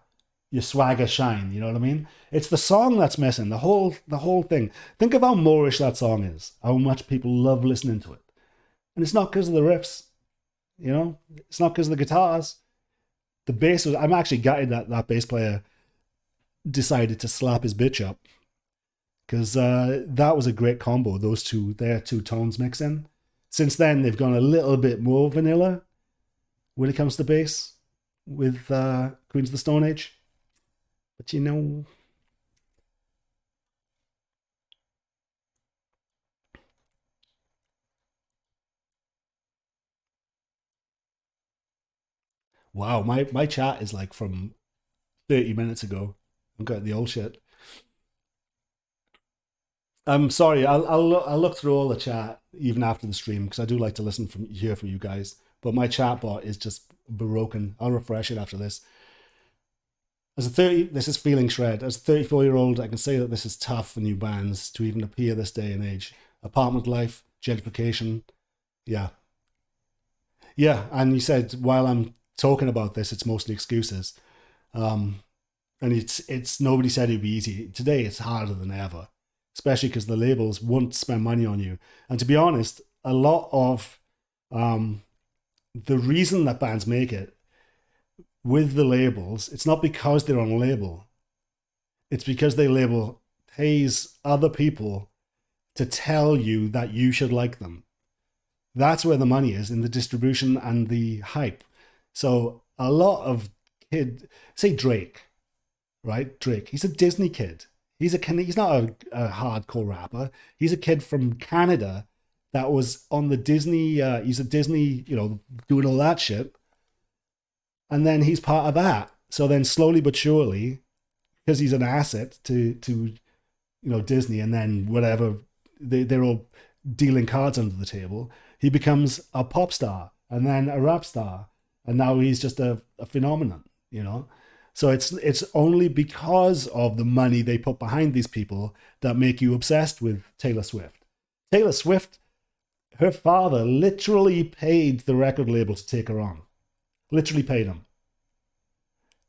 your swagger shine. You know what I mean? It's the song that's missing. The whole thing. Think of how Moorish that song is. How much people love listening to it, and it's not because of the riffs. It's not because of the guitars. The bass was. I'm actually gutted that bass player decided to slap his bitch up, because that was a great combo. Their two tones mixing. Since then, they've gone a little bit more vanilla when it comes to bass with Queens of the Stone Age. But wow, my chat is like from 30 minutes ago. I've got the old shit. I'm sorry. I'll look through all the chat even after the stream, because I do like to hear from you guys. But my chat bot is just broken. I'll refresh it after this. This is Feeling Shred. As a 34-year-old, I can say that this is tough for new bands to even appear this day and age. Apartment life, gentrification, yeah. And you said while I'm talking about this, it's mostly excuses. And it's nobody said it'd be easy. Today it's harder than ever, especially because the labels won't spend money on you. And to be honest, a lot of the reason that bands make it with the labels, it's not because they're on a label. It's because they label pays other people to tell you that you should like them. That's where the money is, in the distribution and the hype. So a lot of say Drake, right? Drake, he's a Disney kid. He's not a hardcore rapper. He's a kid from Canada that was on the Disney. He's a Disney, doing all that shit. And then he's part of that. So then slowly but surely, because he's an asset to Disney, and then whatever, they're all dealing cards under the table, he becomes a pop star and then a rap star. And now he's just a phenomenon, So it's only because of the money they put behind these people that make you obsessed with Taylor Swift. Taylor Swift, her father literally paid the record label to take her on. Literally paid him.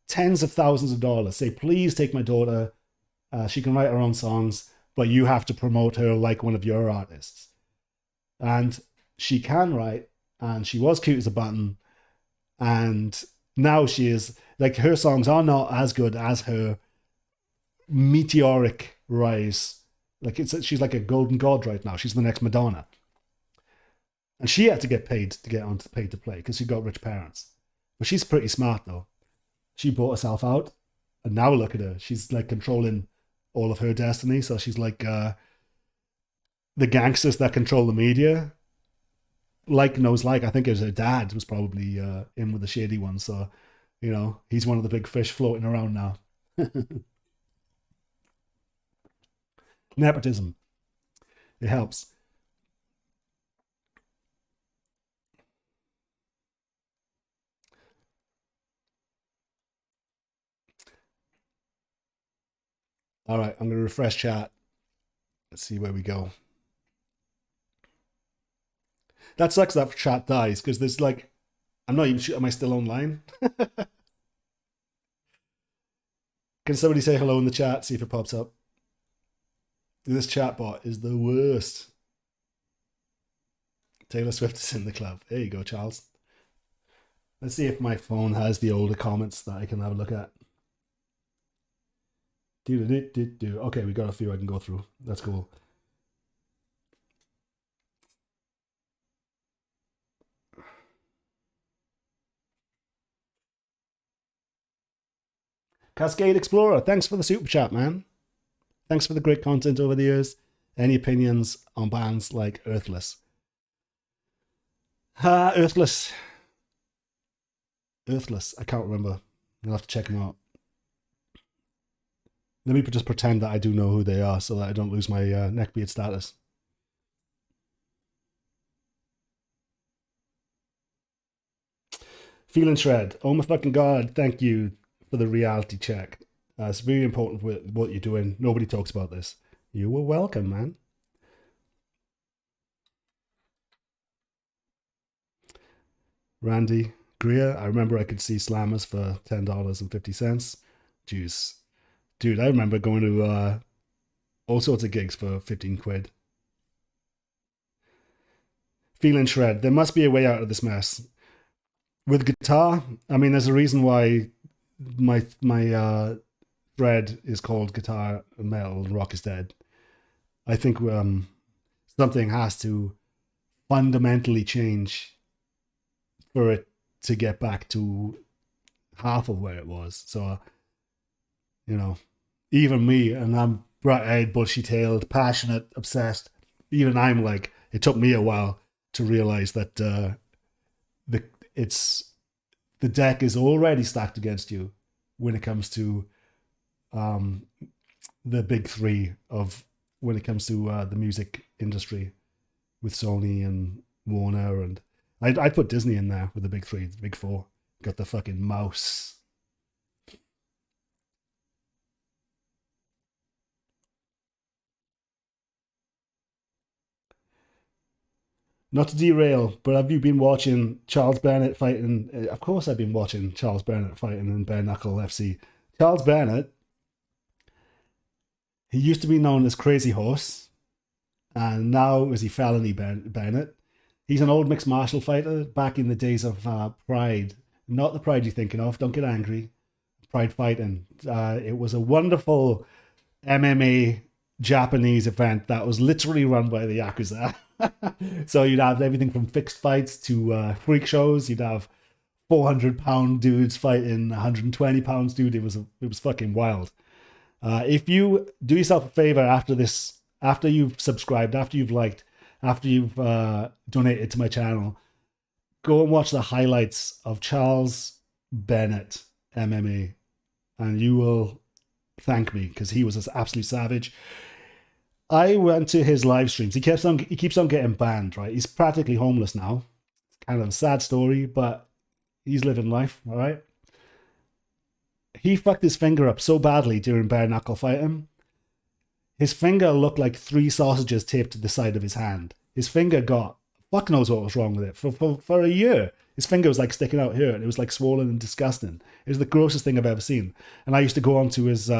Tens of thousands of dollars. Say, please take my daughter. She can write her own songs, but you have to promote her like one of your artists. And she can write, and she was cute as a button. And now she is, like, her songs are not as good as her meteoric rise. Like, she's like a golden god right now. She's the next Madonna. And she had to get paid to get onto Paid to Play because she got rich parents. But she's pretty smart, though. She bought herself out, and now look at her. She's like controlling all of her destiny. So she's like the gangsters that control the media. Like knows like. I think it was her dad was probably in with the shady one. So he's one of the big fish floating around now. Nepotism. It helps. All right, I'm going to refresh chat. Let's see where we go. That sucks that chat dies because there's like, I'm not even sure. Am I still online? Can somebody say hello in the chat? See if it pops up. This chatbot is the worst. Taylor Swift is in the club. There you go, Charles. Let's see if my phone has the older comments that I can have a look at. Okay, we got a few I can go through. That's cool. Cascade Explorer, thanks for the super chat, man. Thanks for the great content over the years. Any opinions on bands like Earthless? Earthless. I can't remember. I'll have to check them out. Let me just pretend that I do know who they are so that I don't lose my neckbeard status. Feeling Shred. Oh my fucking god, thank you for the reality check. It's very important with what you're doing. Nobody talks about this. You were welcome, man. Randy Greer. I remember I could see Slammers for $10.50. Juice. Dude, I remember going to all sorts of gigs for 15 quid. Feeling Shred. There must be a way out of this mess. With guitar, I mean, there's a reason why my thread is called Guitar Metal and Rock is Dead. I think something has to fundamentally change for it to get back to half of where it was. So, even me, and I'm bright-eyed, bushy-tailed, passionate, obsessed, even I'm like, it took me a while to realize that the deck is already stacked against you when it comes to the big three of when it comes to the music industry with Sony and Warner, and I'd put Disney in there with the big three, the big four. Got the fucking mouse. Not to derail, but have you been watching Charles Bennett fighting? Of course, I've been watching Charles Bennett fighting in Bare Knuckle FC. Charles Bennett, he used to be known as Crazy Horse, and now is he Felony Bennett. He's an old mixed martial fighter back in the days of Pride. Not the Pride you're thinking of, don't get angry. Pride fighting. It was a wonderful MMA Japanese event that was literally run by the Yakuza. So you'd have everything from fixed fights to freak shows. You'd have 400-pound dudes fighting 120 pounds dude. It was fucking wild. If you do yourself a favor after this, after you've subscribed, after you've liked, after you've donated to my channel, go and watch the highlights of Charles Bennett MMA, and you will thank me because he was an absolute savage. I went to his live streams. He keeps on getting banned, right? He's practically homeless now. It's kind of a sad story, but he's living life, all right? He fucked his finger up so badly during bare knuckle fighting. His finger looked like 3 sausages taped to the side of his hand. His finger got, fuck knows what was wrong with it. For a year, his finger was like sticking out here, and it was like swollen and disgusting. It was the grossest thing I've ever seen. And I used to go on to his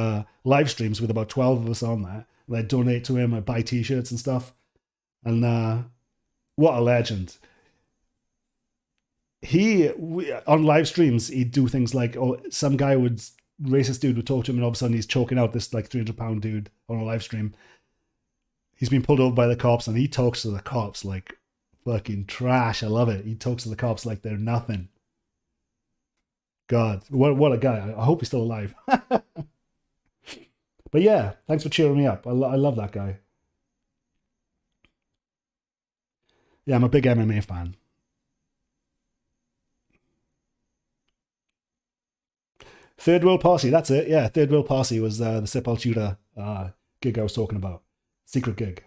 live streams with about 12 of us on there. And I'd donate to him, I'd buy t-shirts and stuff. And what a legend. On live streams, he'd do things like, some guy racist dude would talk to him, and all of a sudden he's choking out this like 300-pound dude on a live stream. He's been pulled over by the cops, and he talks to the cops like fucking trash. I love it. He talks to the cops like they're nothing. God, what a guy. I hope he's still alive. But yeah, thanks for cheering me up. I love that guy. Yeah, I'm a big MMA fan. Third World Posse, that's it. Yeah, Third World Posse was the Sepultura gig I was talking about. Secret gig.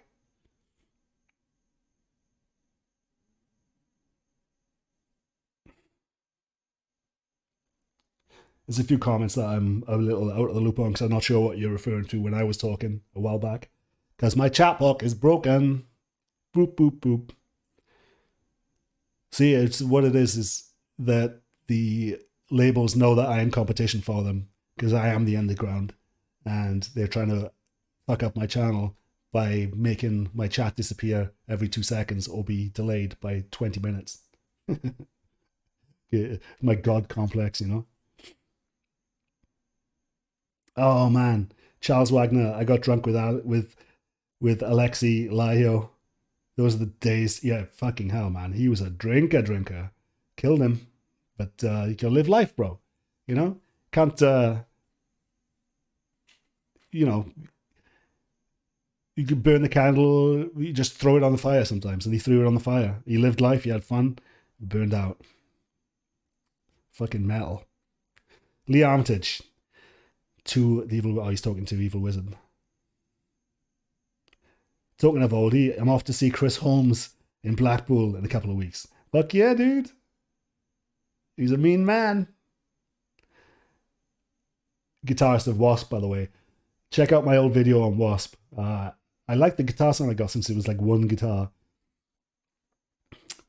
There's a few comments that I'm a little out of the loop on because I'm not sure what you're referring to when I was talking a while back. Because my chat box is broken. Boop, boop, boop. See, it's what it is that the labels know that I am competition for them because I am the underground and they're trying to fuck up my channel by making my chat disappear every 2 seconds or be delayed by 20 minutes. My God complex, you know? Oh man, Charles Wagner. I got drunk with Alexei Lahio. Those are the days. Yeah, fucking hell, man. He was a drinker. Killed him, but you can live life, bro. You know, can't. You know, you could burn the candle. You just throw it on the fire sometimes, and he threw it on the fire. He lived life. He had fun. Burned out. Fucking metal. Lee Armitage to the evil. Oh, he's talking to Evil Wizard. Talking of oldie, I'm off to see Chris Holmes in Blackpool in a couple of weeks. Fuck yeah, dude. He's a mean man. Guitarist of Wasp, by the way. Check out my old video on Wasp. I like the guitar sound I got since it was like one guitar.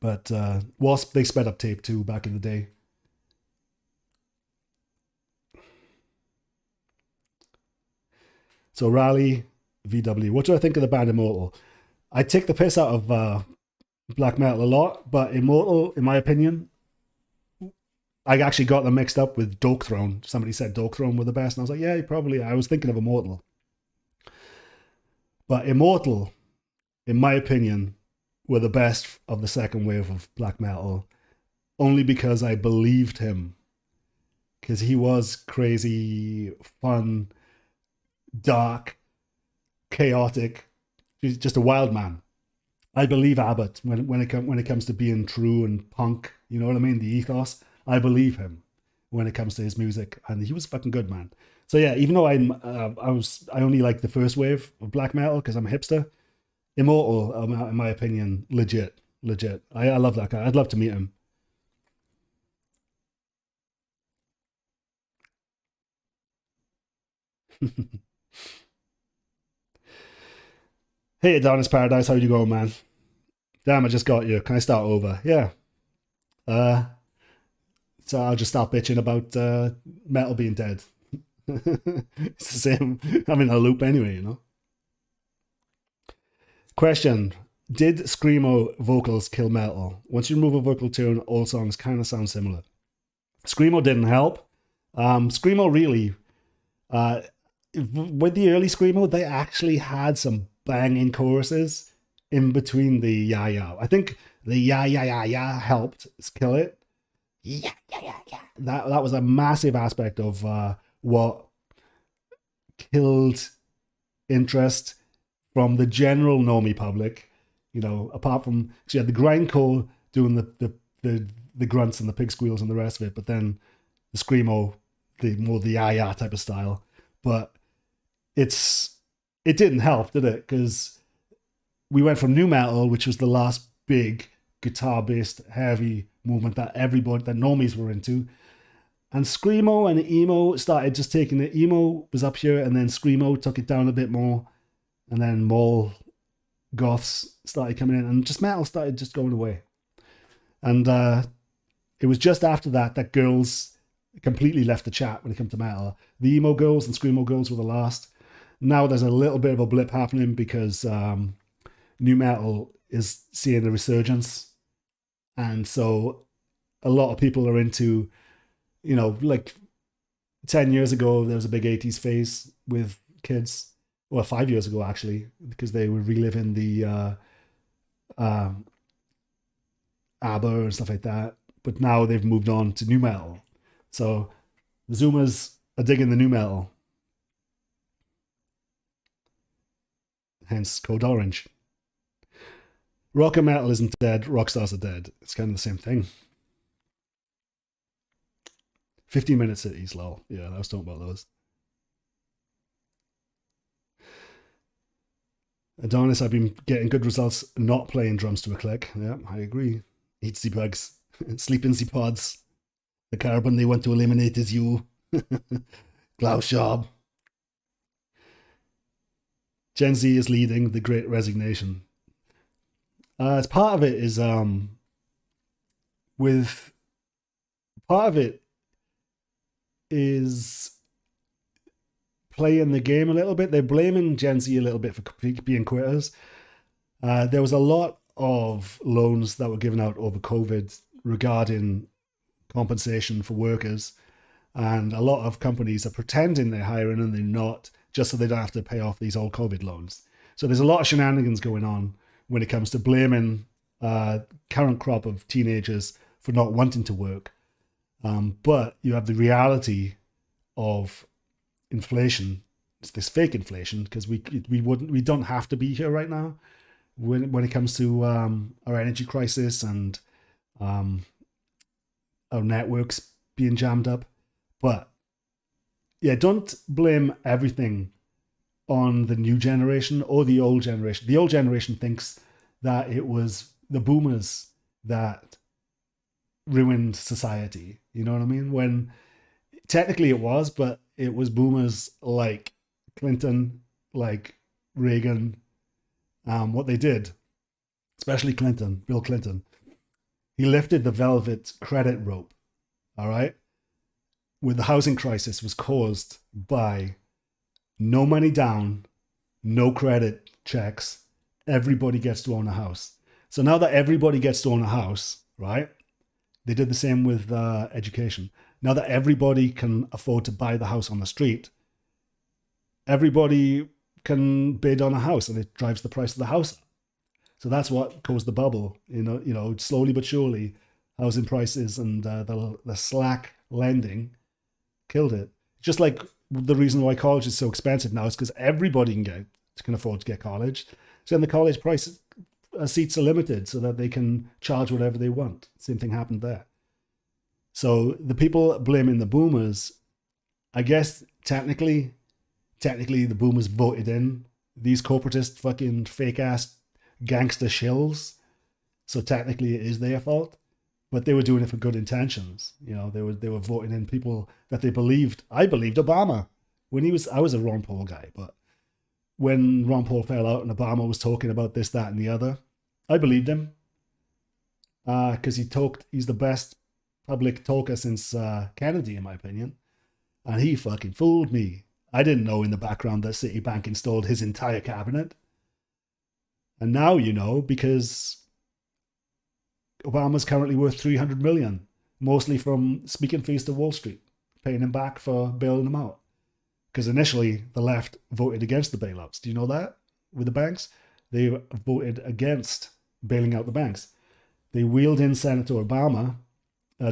But Wasp, they sped up tape too back in the day. So Rally, VW. What do I think of the band Immortal? I take the piss out of black metal a lot, but Immortal, in my opinion, I actually got them mixed up with Dark Throne. Somebody said Dark Throne were the best, and I was like, yeah, probably. I was thinking of Immortal. But Immortal, in my opinion, were the best of the second wave of black metal, only because I believed him. Because he was crazy, fun, dark, chaotic. He's just a wild man. I believe Abbott when it comes to being true and punk. You know what I mean? The ethos. I believe him when it comes to his music, and he was fucking good, man. So yeah, even though I only like the first wave of black metal because I'm a hipster, Immortal, in my opinion, legit. I love that guy. I'd love to meet him. Hey, Adonis Paradise, how you going, man? Damn, I just got you. Can I start over? Yeah. Uh, so I'll just start bitching about metal being dead. It's the same. I'm in a loop anyway, you know. Question: did screamo vocals kill metal? Once you remove a vocal tune, all songs kind of sound similar. Screamo didn't help. Screamo really, uh, with the early Screamo, they actually had some banging choruses in between the yeah yeah. I think the yeah yeah yeah yeah helped kill it. Yeah yeah yeah yeah. That was a massive aspect of what killed interest from the general normie public. You know, apart from so you had the grindcore doing the grunts and the pig squeals and the rest of it, but then the screamo, the more the ah type of style. But it didn't help, did it? Because we went from new metal, which was the last big guitar based heavy movement that everybody that normies were into, and screamo and emo started just taking it. Emo was up here, and then screamo took it down a bit more, and then more goths started coming in, and just metal started just going away. And it was just after that girls completely left the chat when it came to metal. The emo girls and screamo girls were the last. Now there's a little bit of a blip happening because new metal is seeing a resurgence, and so a lot of people are into, you know, like 10 years ago there was a big 80s phase with kids, well 5 years ago actually, because they were reliving the ABBA and stuff like that, but now they've moved on to new metal. So the Zoomers are digging the new metal, hence Code Orange. Rock and metal isn't dead, rock stars are dead. It's kind of the same thing. 15-minute cities, lol. Yeah, I was talking about those. Adonis, I've been getting good results not playing drums to a click. Yeah, I agree. Eats the bugs, sleep in the pods. The carbon they want to eliminate is you. Klaus Schwab. Gen Z is leading the Great Resignation. As part of it is with part of it is playing the game a little bit. They're blaming Gen Z a little bit for being quitters. There was a lot of loans that were given out over COVID regarding compensation for workers, and a lot of companies are pretending they're hiring and they're not, just so they don't have to pay off these old COVID loans. So there's a lot of shenanigans going on when it comes to blaming current crop of teenagers for not wanting to work. But you have the reality of inflation. It's this fake inflation, because we don't have to be here right now when it comes to our energy crisis and our networks being jammed up. But yeah, don't blame everything on the new generation or the old generation. The old generation thinks that it was the boomers that ruined society. You know what I mean? When technically it was, but it was boomers like Clinton, like Reagan, what they did, especially Clinton, Bill Clinton. He lifted the velvet credit rope, all right? Where the housing crisis was caused by no money down, no credit checks, everybody gets to own a house. So now that everybody gets to own a house, right? They did the same with education. Now that everybody can afford to buy the house on the street, everybody can bid on a house, and it drives the price of the house up. So that's what caused the bubble. You know, slowly but surely, housing prices and the slack lending killed it. Just like the reason why college is so expensive now is because everybody can afford to get college. So then the college price seats are limited so that they can charge whatever they want. Same thing happened there. So the people blaming the boomers, I guess technically the boomers voted in these corporatist fucking fake ass gangster shills. So technically it is their fault, but they were doing it for good intentions. You know, they were voting in people that they believed. I believed Obama when I was a Ron Paul guy, but when Ron Paul fell out and Obama was talking about this, that, and the other, I believed him because he's the best public talker since Kennedy, in my opinion, and he fucking fooled me. I didn't know in the background that Citibank installed his entire cabinet. And now you know, because Obama's currently worth $300 million, mostly from speaking fees to Wall Street, paying him back for bailing them out. Because initially the left voted against the bailouts. Do you know that? With the banks, they voted against bailing out the banks. They wheeled in Senator Obama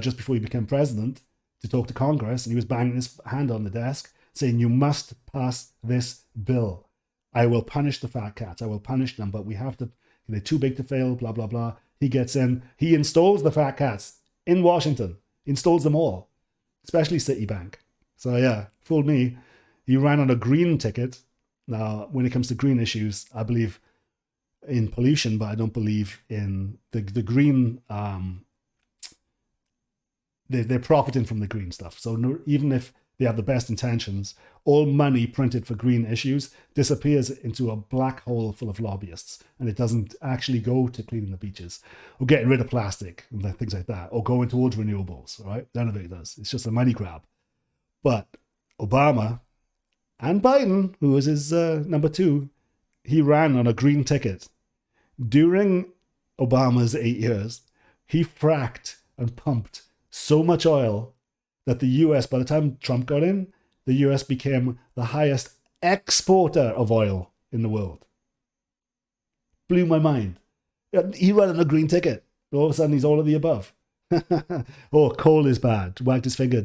just before he became president to talk to Congress, and he was banging his hand on the desk saying, "You must pass this bill. I will punish the fat cats. I will punish them, but we have to, they're too big to fail, blah, blah, blah." He gets in, he installs the fat cats in Washington, installs them all, especially Citibank. So yeah, fooled me. He ran on a green ticket. Now, when it comes to green issues, I believe in pollution, but I don't believe in the green. They're profiting from the green stuff. So no, even if they have the best intentions, all money printed for green issues disappears into a black hole full of lobbyists, and it doesn't actually go to cleaning the beaches or getting rid of plastic and things like that, or going towards renewables, right? None of it does. It's just a money grab. But Obama and Biden, who was his number two, he ran on a green ticket. During Obama's 8 years, he fracked and pumped so much oil that the US, by the time Trump got in, the US became the highest exporter of oil in the world. Blew my mind. He ran on a green ticket. All of a sudden, he's all of the above. Or coal is bad. Wagged his finger.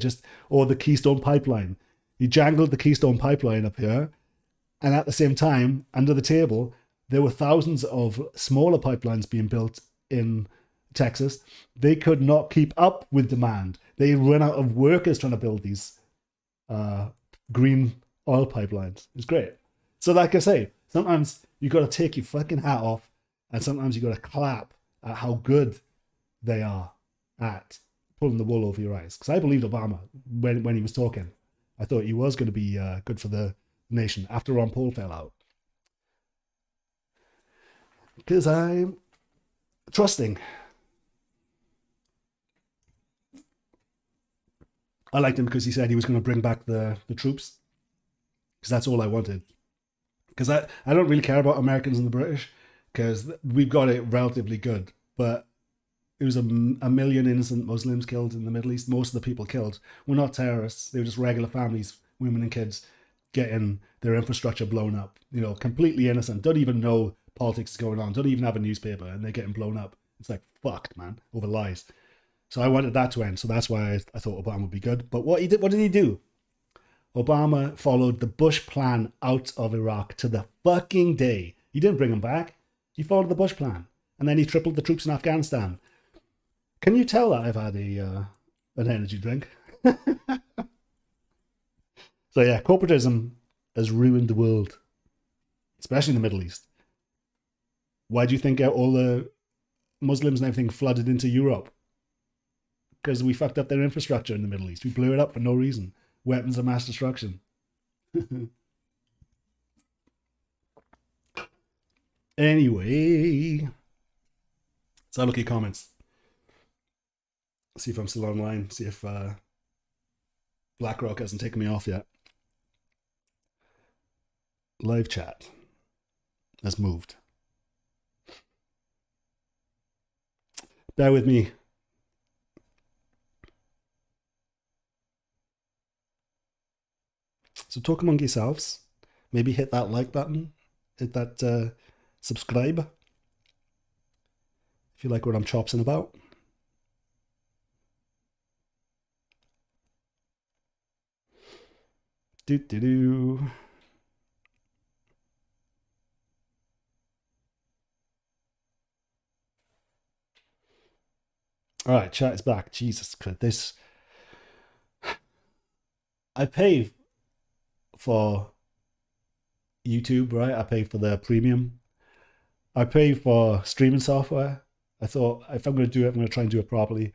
Or the Keystone Pipeline. He jangled the Keystone Pipeline up here, and at the same time, under the table, there were thousands of smaller pipelines being built in Texas. They could not keep up with demand. They ran out of workers trying to build these green oil pipelines. It's great. So, like I say, sometimes you got to take your fucking hat off, and sometimes you got to clap at how good they are at pulling the wool over your eyes. Because I believed Obama when he was talking. I thought he was going to be good for the nation after Ron Paul fell out. Because I'm trusting. I liked him because he said he was going to bring back the troops. Because that's all I wanted. Because I don't really care about Americans and the British. Because we've got it relatively good. But it was a million innocent Muslims killed in the Middle East. Most of the people killed were not terrorists. They were just regular families, women and kids, getting their infrastructure blown up. You know, completely innocent. Don't even know politics is going on. Don't even have a newspaper, and they're getting blown up. It's like, fucked, man, over lies. So I wanted that to end. So that's why I thought Obama would be good. But what did he do? Obama followed the Bush plan out of Iraq to the fucking day. He didn't bring him back. He followed the Bush plan. And then he tripled the troops in Afghanistan. Can you tell that I've had an energy drink? So yeah, corporatism has ruined the world, especially in the Middle East. Why do you think all the Muslims and everything flooded into Europe? Because we fucked up their infrastructure in the Middle East. We blew it up for no reason. Weapons of mass destruction. Anyway, let's have a look at your comments. See if I'm still online. See if BlackRock hasn't taken me off yet. Live chat has moved. Bear with me. So talk among yourselves. Maybe hit that like button. Hit that subscribe. If you like what I'm chopsing about. Do. All right, chat is back. Jesus Christ, this. I pay for YouTube, right? I pay for the premium. I pay for streaming software. I thought if I'm going to do it, I'm going to try and do it properly.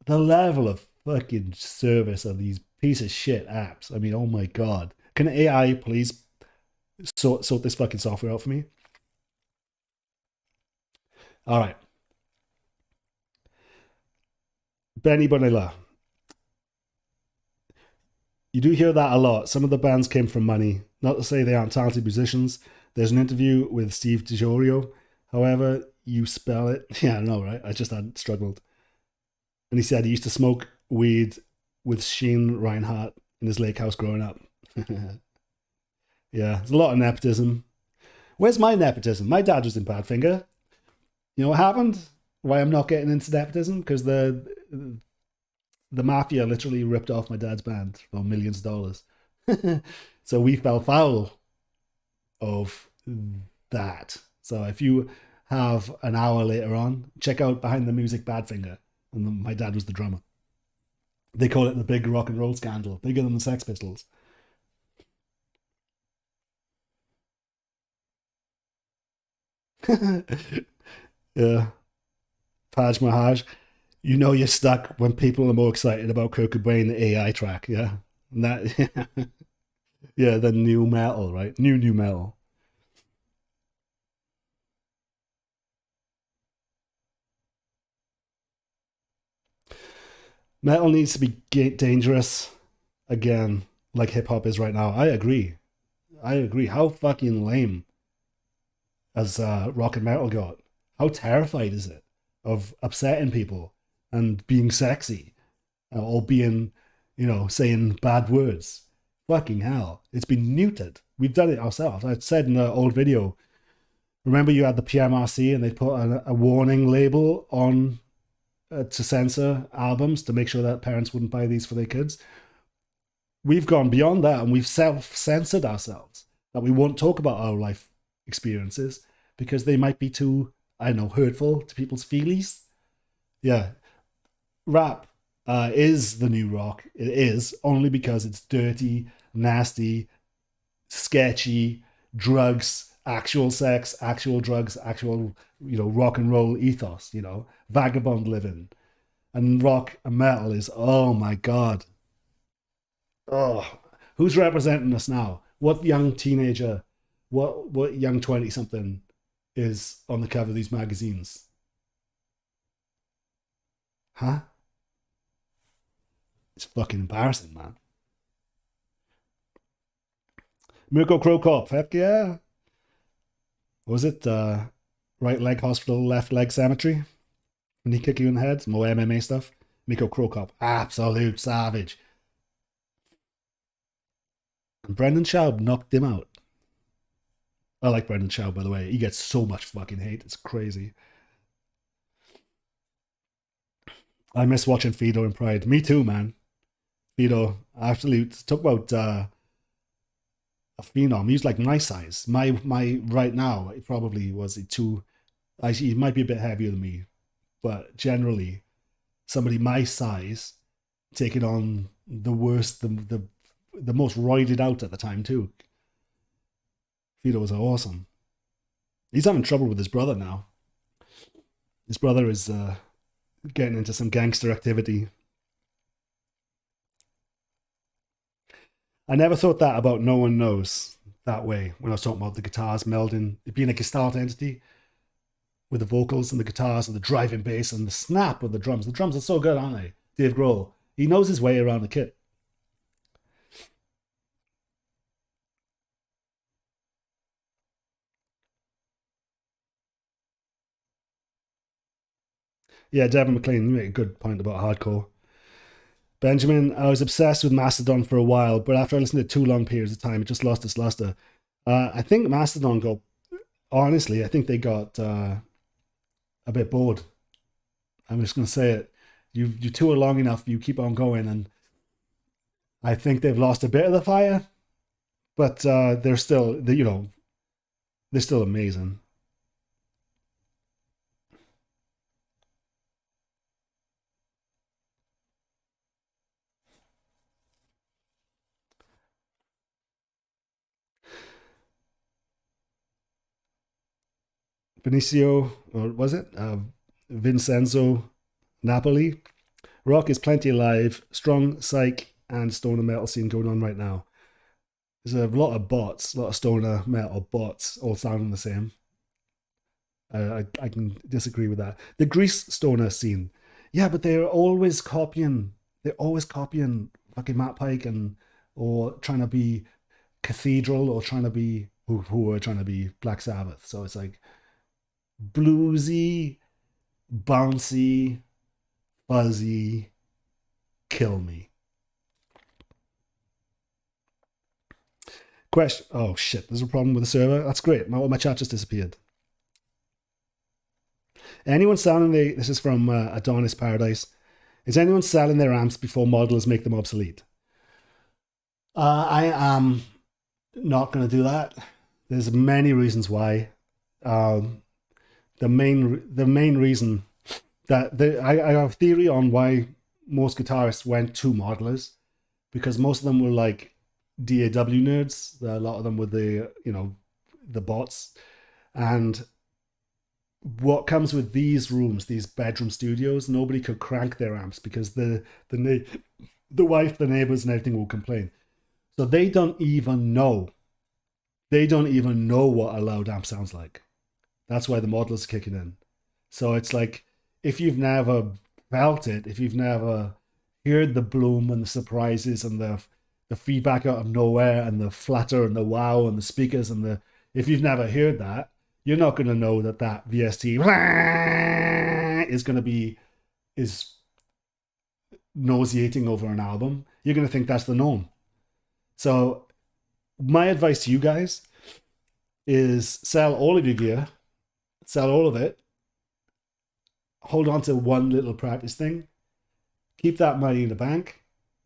The level of fucking service of these piece of shit apps. I mean, oh my god. Can AI please sort this fucking software out for me? All right. Benny Bonilla. You do hear that a lot. Some of the bands came from money. Not to say they aren't talented musicians. There's an interview with Steve DiGiorio. However you spell it. Yeah, I know, right? I just had struggled. And he said he used to smoke weed with Shane Reinhardt in his lake house growing up. Yeah, there's a lot of nepotism. Where's my nepotism? My dad was in Badfinger. You know what happened? Why I'm not getting into nepotism? Because the mafia literally ripped off my dad's band for millions of dollars. So we fell foul of that. So if you have an hour later on, check out Behind the Music Badfinger. And my dad was the drummer. They call it the big rock and roll scandal, bigger than the Sex Pistols. Yeah. Taj Mahaj. You know you're stuck when people are more excited about Kurt Cobain, the AI track, yeah? And that, yeah, the new metal, right? New metal. Metal needs to be dangerous again, like hip hop is right now. I agree. How fucking lame has rock and metal got? How terrified is it of upsetting people and being sexy or being, saying bad words? Fucking hell. It's been neutered. We've done it ourselves. I said in an old video, remember you had the PMRC and they put a warning label on to censor albums to make sure that parents wouldn't buy these for their kids. We've gone beyond that and we've self-censored ourselves that we won't talk about our life experiences because they might be too, I don't know, hurtful to people's feelies. Yeah, rap is the new rock. It is only because it's dirty, nasty, sketchy, drugs, actual sex, actual drugs, actual, rock and roll ethos, vagabond living. And rock and metal is, oh my God. Oh, who's representing us now? What young teenager, what young 20 something is on the cover of these magazines? Huh? It's fucking embarrassing, man. Mirko Krokop, heck yeah. What was it right leg hospital, left leg cemetery? When he kick you in the head? More MMA stuff. Mirko Krokop, absolute savage. And Brendan Schaub knocked him out. I like Brendan Schaub, by the way. He gets so much fucking hate. It's crazy. I miss watching Fido in Pride. Me too, man. Fido, absolute. Talk about a phenom. He's like my size. My right now, it probably was a two. Actually, he might be a bit heavier than me, but generally, somebody my size taking on the worst, the most roided out at the time too. Fido was awesome. He's having trouble with his brother now. His brother is getting into some gangster activity. I never thought that about No One Knows that way when I was talking about the guitars melding, it being a Gestalt entity with the vocals and the guitars and the driving bass and the snap of the drums. The drums are so good, aren't they? Dave Grohl, he knows his way around the kit. Yeah, Devin McLean, you make a good point about hardcore. Benjamin, I was obsessed with Mastodon for a while, but after I listened to 2 long periods of time, it just lost its luster. I think Mastodon got, honestly, I think they got a bit bored. I'm just going to say it. You tour long enough, you keep on going, and I think they've lost a bit of the fire, but they're still, they're still amazing. Benicio, or was it Vincenzo Napoli? Rock is plenty alive, strong psych and stoner metal scene going on right now. There's a lot of bots, a lot of stoner metal bots, all sounding the same. I can disagree with that. The Grease stoner scene, yeah, but they're always copying. They're always copying fucking Matt Pike and or trying to be Cathedral or trying to be who are trying to be Black Sabbath. So it's like bluesy, bouncy, fuzzy, kill me. Question. Oh shit! There's a problem with the server. That's great. My chat just disappeared. Anyone selling this is from Adonis Paradise. Is anyone selling their amps before models make them obsolete? I am not going to do that. There's many reasons why. Um, the main reason that I have a theory on why most guitarists went to modelers, because most of them were like DAW nerds. A lot of them were the bots, and what comes with these rooms, these bedroom studios, nobody could crank their amps because the wife, the neighbors, and everything will complain. So they don't even know. They don't even know what a loud amp sounds like. That's why the modelers are kicking in. So it's like if you've never felt it, if you've never heard the bloom and the surprises and the feedback out of nowhere and the flatter and the wow and the speakers and the if you've never heard that, you're not going to know that VST is going to be is nauseating over an album. You're going to think that's the norm. So my advice to you guys is sell all of your gear, sell all of it, hold on to one little practice thing, keep that money in the bank,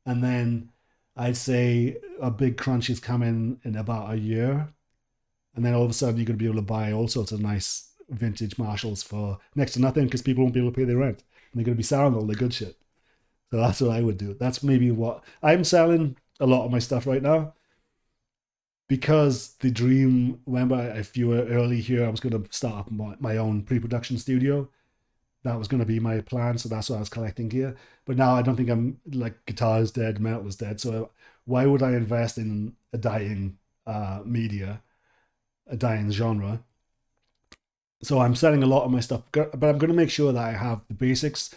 and then I'd say a big crunch is coming in about a year, and then all of a sudden you're going to be able to buy all sorts of nice vintage Marshalls for next to nothing because people won't be able to pay their rent, and they're going to be selling all the good shit. So that's what I would do. That's maybe what I'm selling a lot of my stuff right now because the dream. Remember, if you were early here, I was going to start up my own pre-production studio. That was going to be my plan, so that's why I was collecting gear. But now I don't think I'm like guitar is dead, metal is dead. So why would I invest in a dying media, a dying genre? So I'm selling a lot of my stuff, but I'm going to make sure that I have the basics.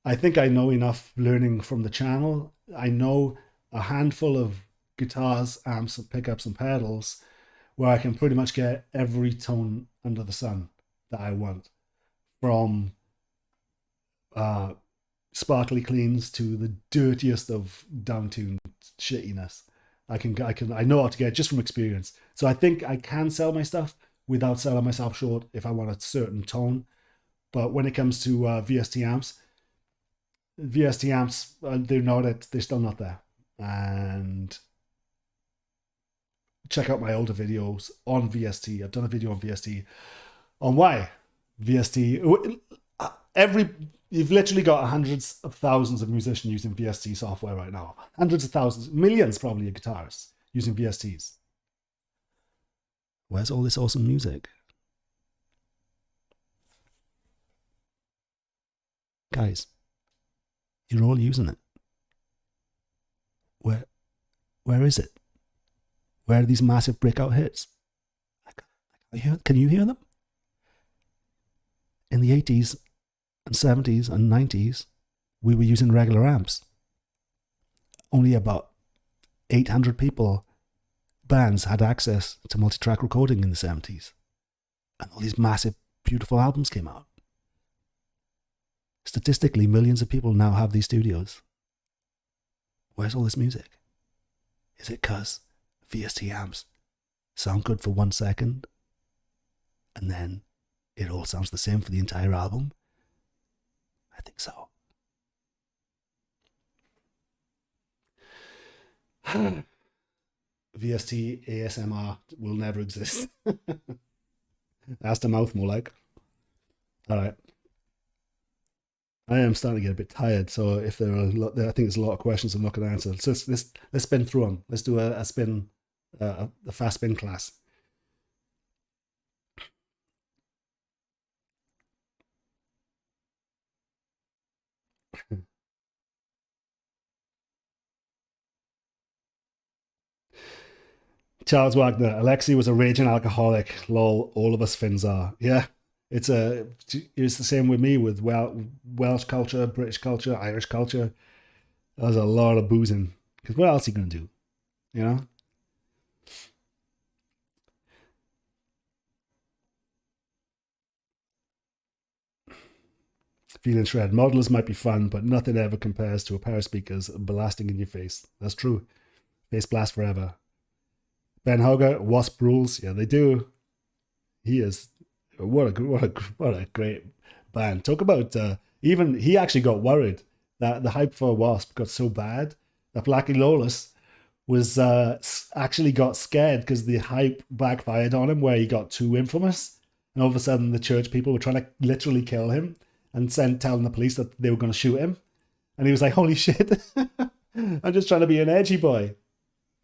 I think I know enough learning from the channel. I know a handful of guitars, amps, pickups, and pedals where I can pretty much get every tone under the sun that I want, from uh, sparkly cleans to the dirtiest of downtuned shittiness. I know how to get it just from experience. So I think I can sell my stuff without selling myself short if I want a certain tone. But when it comes to VST amps, they're still not there. And check out my older videos on VST. I've done a video on VST on why VST. You've literally got hundreds of thousands of musicians using VST software right now. Hundreds of thousands, millions probably of guitarists using VSTs. Where's all this awesome music? Guys, you're all using it. Where is it? Where are these massive breakout hits? Can you hear them? In the 80s and 70s and 90s, we were using regular amps. Only about 800 bands had access to multi-track recording in the 70s. And all these massive, beautiful albums came out. Statistically, millions of people now have these studios. Where's all this music? Is it because VST amps sound good for 1 second and then it all sounds the same for the entire album? I think so. VST ASMR will never exist. That's the mouth more like. All right. I am starting to get a bit tired, so if there are, I think there's a lot of questions I'm not going to answer. So let's spin through them. Let's do a spin, a fast spin class. Charles Wagner, Alexi was a raging alcoholic. Lol, all of us Finns are. Yeah, it's the same with me with Welsh culture, British culture, Irish culture. There's a lot of boozing. Because what else are you going to do? You know? Feeling shred. Modelers might be fun, but nothing ever compares to a pair of speakers blasting in your face. That's true. Face blast forever. Ben Hoger, Wasp rules. Yeah, they do. He is. What a great band. Talk about even he actually got worried that the hype for Wasp got so bad that Blackie Lawless was actually got scared because the hype backfired on him, where he got too infamous, and all of a sudden the church people were trying to literally kill him and telling the police that they were going to shoot him, and he was like, "Holy shit, I'm just trying to be an edgy boy."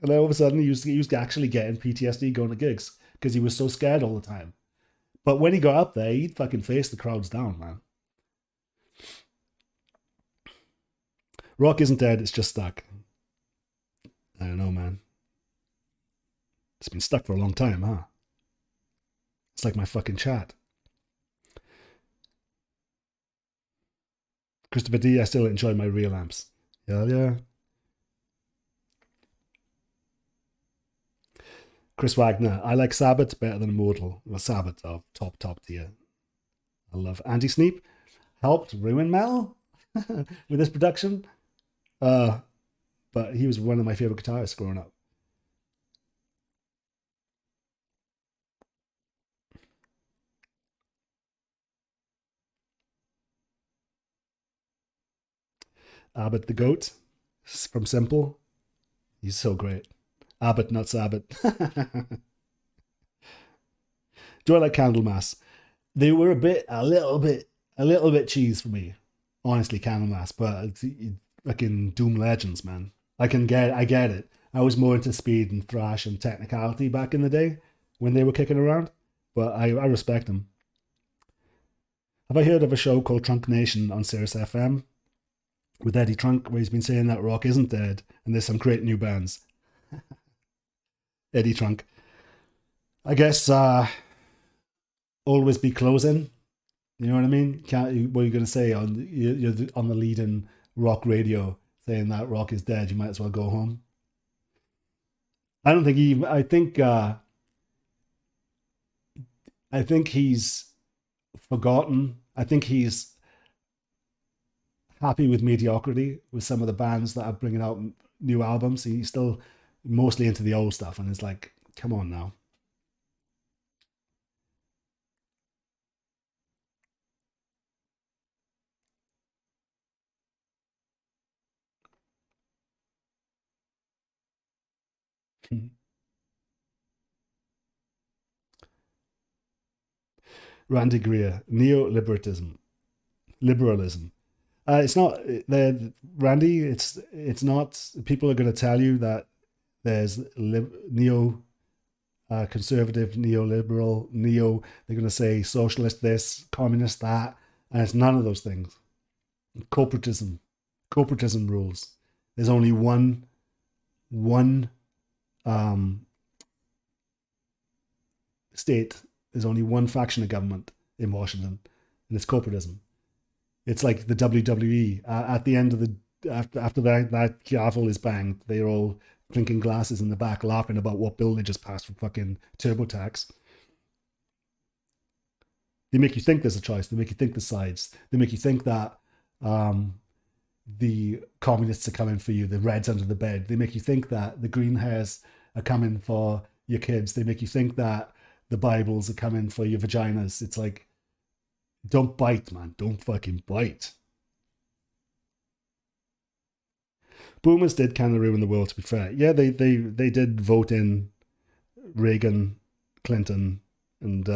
And then all of a sudden he was actually getting PTSD going to gigs because he was so scared all the time. But when he got up there, he'd fucking face the crowds down, man. Rock isn't dead, it's just stuck. I don't know, man. It's been stuck for a long time, huh? It's like my fucking chat. Christopher D, I still enjoy my real amps. Yeah. Chris Wagner, I like Sabbath better than Immortal. Well, Sabbath are top tier. I love Andy Sneap. Helped ruin Mel with this production. But he was one of my favorite guitarists growing up. Abbott the goat from Simple. He's so great. Abbott nuts Abbott. Do I like Candlemass? They were a little bit cheese for me. Honestly, Candlemass, but it's fucking Doom Legends, man. I get it. I was more into speed and thrash and technicality back in the day when they were kicking around, but I respect them. Have I heard of a show called Trunk Nation on Sirius FM with Eddie Trunk, where he's been saying that rock isn't dead and there's some great new bands? Eddie Trunk. I guess always be closing. You know what I mean? What are you going to say you're on the lead in rock radio saying that rock is dead? You might as well go home. I don't think he. I think he's forgotten. I think he's happy with mediocrity with some of the bands that are bringing out new albums. He's still mostly into the old stuff, and it's like, come on now. Randy Greer, neoliberalism, liberalism. It's not the Randy. It's not. People are going to tell you that there's neo conservative, neoliberal, neo. They're going to say socialist this, communist that, and it's none of those things. Corporatism, corporatism rules. There's only one um, state. There's only one faction of government in Washington, and it's corporatism. It's like the WWE. At the end of the after that gavel is banged, they're all clinking glasses in the back, laughing about what bill they just passed for fucking TurboTax. They make you think there's a choice. They make you think the sides. They make you think that the communists are coming for you, the reds under the bed. They make you think that the green hairs are coming for your kids. They make you think that the Bibles are coming for your vaginas. It's like, don't bite, man. Don't fucking bite. Boomers did kind of ruin the world, to be fair. Yeah, they did vote in Reagan, Clinton, and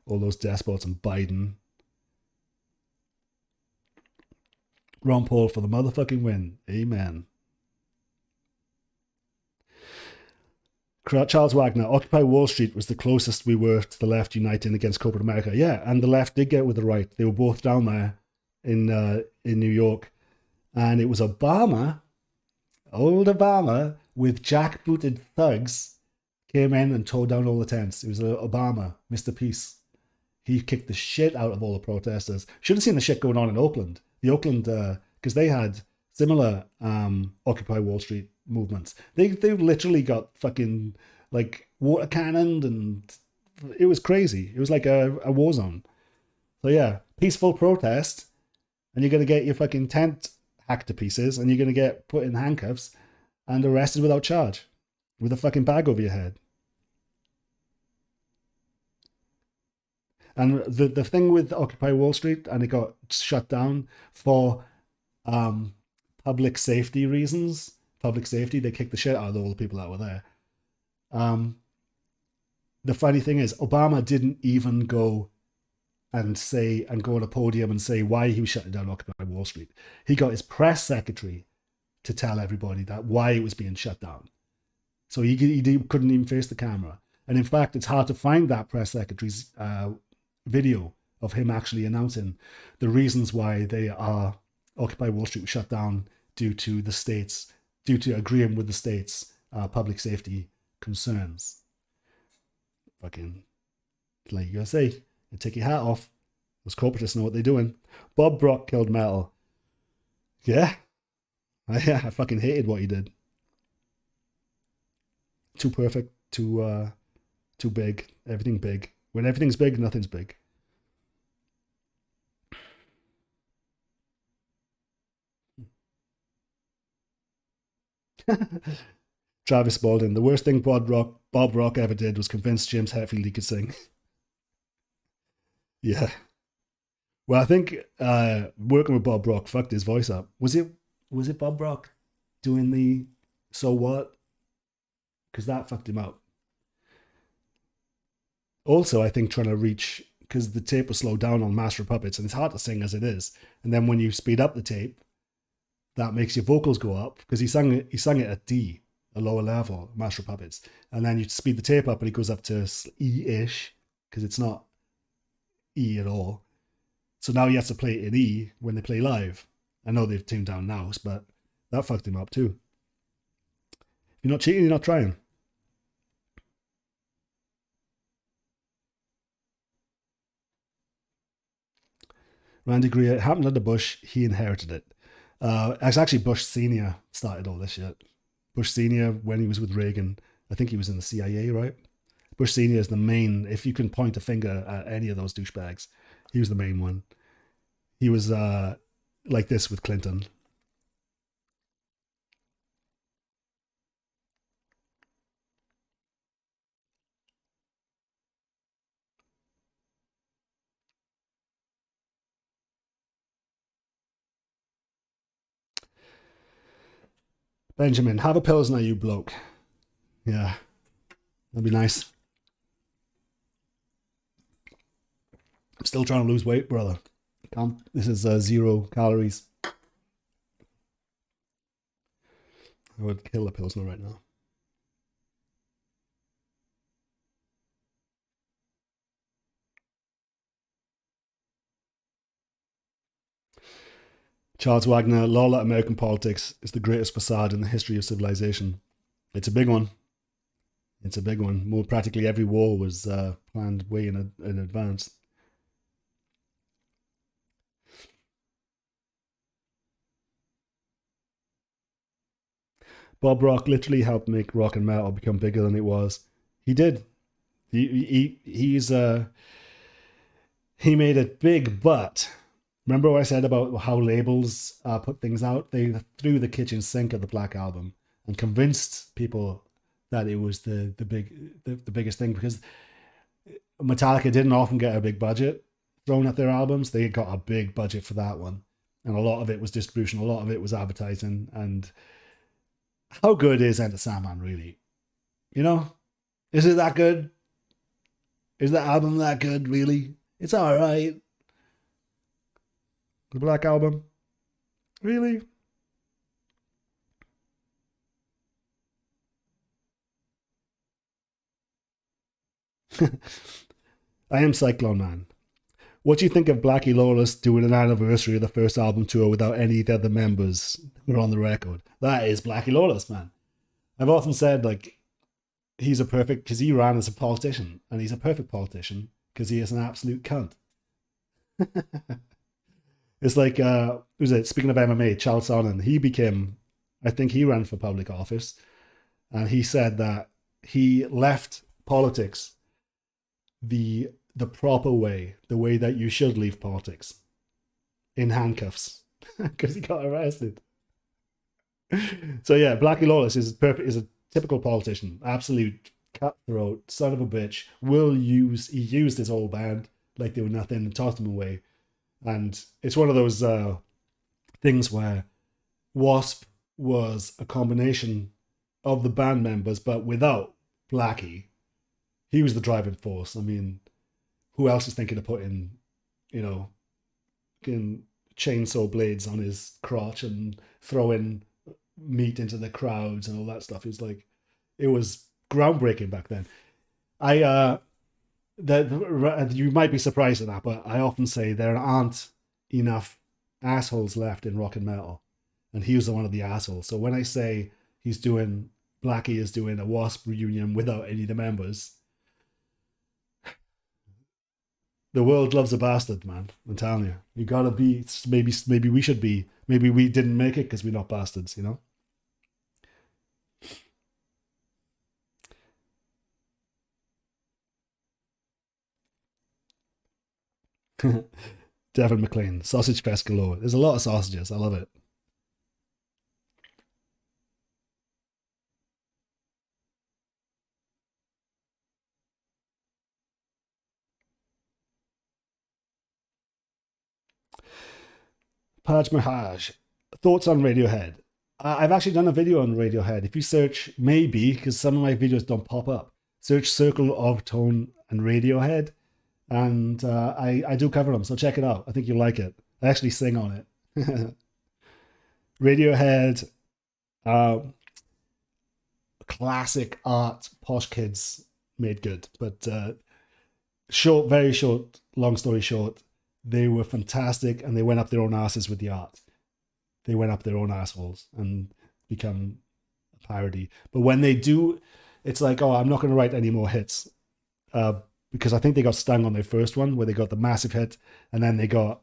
all those despots, and Biden. Ron Paul for the motherfucking win. Amen. Charles Wagner, Occupy Wall Street was the closest we were to the left uniting against corporate America. Yeah, and the left did get with the right. They were both down there in New York. And it was Obama, old Obama, with jackbooted thugs, came in and tore down all the tents. It was Obama, Mr. Peace. He kicked the shit out of all the protesters. Should have seen the shit going on in Oakland. The Oakland, because they had similar Occupy Wall Street movements. They literally got fucking like water cannoned, and it was crazy. It was like a war zone. So yeah, peaceful protest, and you're gonna get your fucking tent hacked to pieces, and you're gonna get put in handcuffs and arrested without charge, with a fucking bag over your head. And the thing with Occupy Wall Street, and it got shut down for public safety reasons. Public safety, they kicked the shit out of all the people that were there. The funny thing is, Obama didn't even go on a podium and say why he was shutting down Occupy Wall Street. He got his press secretary to tell everybody that why it was being shut down. So he couldn't even face the camera. And in fact, it's hard to find that press secretary's video of him actually announcing the reasons why Occupy Wall Street was shut down due to agreeing with the state's public safety concerns. Fucking, like you gotta say, you take your hat off. Those corporatists know what they're doing. Bob Brock killed metal. Yeah. I fucking hated what he did. Too perfect, too big, everything big. When everything's big, nothing's big. Travis Spaulding, the worst thing Bob Rock ever did was convince James Hetfield he could sing. Yeah. Well, I think working with Bob Rock fucked his voice up. Was it Was it Bob Rock doing the "So What"? Because that fucked him up. Also, I think trying to reach, because the tape was slowed down on Master of Puppets, and it's hard to sing as it is. And then when you speed up the tape, that makes your vocals go up because he sung it at D, a lower level, Master of Puppets, and then you speed the tape up and it goes up to E-ish because it's not E at all. So now he has to play it in E when they play live. I know they've tuned down now, but that fucked him up too. If you're not cheating, you're not trying. Randy Greer, it happened under Bush. He inherited it. It's actually Bush Senior started all this shit. Bush Senior, when he was with Reagan, I think he was in the CIA, right? Bush Senior is the main. If you can point a finger at any of those douchebags, he was the main one. He was like this with Clinton. Benjamin, have a pilsner, you bloke. Yeah, that'd be nice. I'm still trying to lose weight, brother. This is 0 calories. I would kill a pilsner right now. Charles Wagner, Law at American Politics is the greatest facade in the history of civilization. It's a big one. It's a big one. More practically every war was planned way in advance. Bob Rock literally helped make rock and metal become bigger than it was. He did. He made it big, but remember what I said about how labels put things out? They threw the kitchen sink at the Black Album and convinced people that it was the biggest thing because Metallica didn't often get a big budget thrown at their albums. They got a big budget for that one, and a lot of it was distribution, a lot of it was advertising. And how good is Enter Sandman really? You know, is it that good? Is that album that good really? It's all right. The Black Album, really? I am Cyclone Man. What do you think of Blackie Lawless doing an anniversary of the first album tour without any of the other members who are on the record? That is Blackie Lawless, man. I've often said, like, he's a perfect, because he ran as a politician, and he's a perfect politician because he is an absolute cunt. It's like, who's it? Speaking of MMA, Charles Sonnen, he became, I think he ran for public office, and he said that he left politics the proper way, the way that you should leave politics, in handcuffs, because he got arrested. So yeah, Blackie Lawless is perfect. Is a typical politician, absolute cutthroat, son of a bitch. He used his whole band like they were nothing and tossed them away. And it's one of those things where Wasp was a combination of the band members, but without Blackie, he was the driving force. I mean, who else is thinking of putting, you know, fucking chainsaw blades on his crotch and throwing meat into the crowds and all that stuff? It's like it was groundbreaking back then. I that you might be surprised at that, but I often say there aren't enough assholes left in rock and metal, and he was one of the assholes. So when I say Blackie is doing a Wasp reunion without any of the members, the world loves a bastard, man. I'm telling you, you gotta be. Maybe we should be. Maybe we didn't make it because we're not bastards, you know. Devin McLean, sausage fest galore. There's a lot of sausages. I love it. Paj Mahaj, Thoughts on Radiohead. I've actually done a video on Radiohead. If you search, maybe, because some of my videos don't pop up, search Circle of Tone and Radiohead. And I do cover them, so check it out. I think you'll like it. I actually sing on it. Radiohead, classic art, posh kids made good. But short, very short, long story short, they were fantastic and they went up their own asses with the art. They went up their own assholes and become a parody. But when they do, it's like, oh, I'm not going to write any more hits. Because I think they got stung on their first one where they got the massive hit and then they got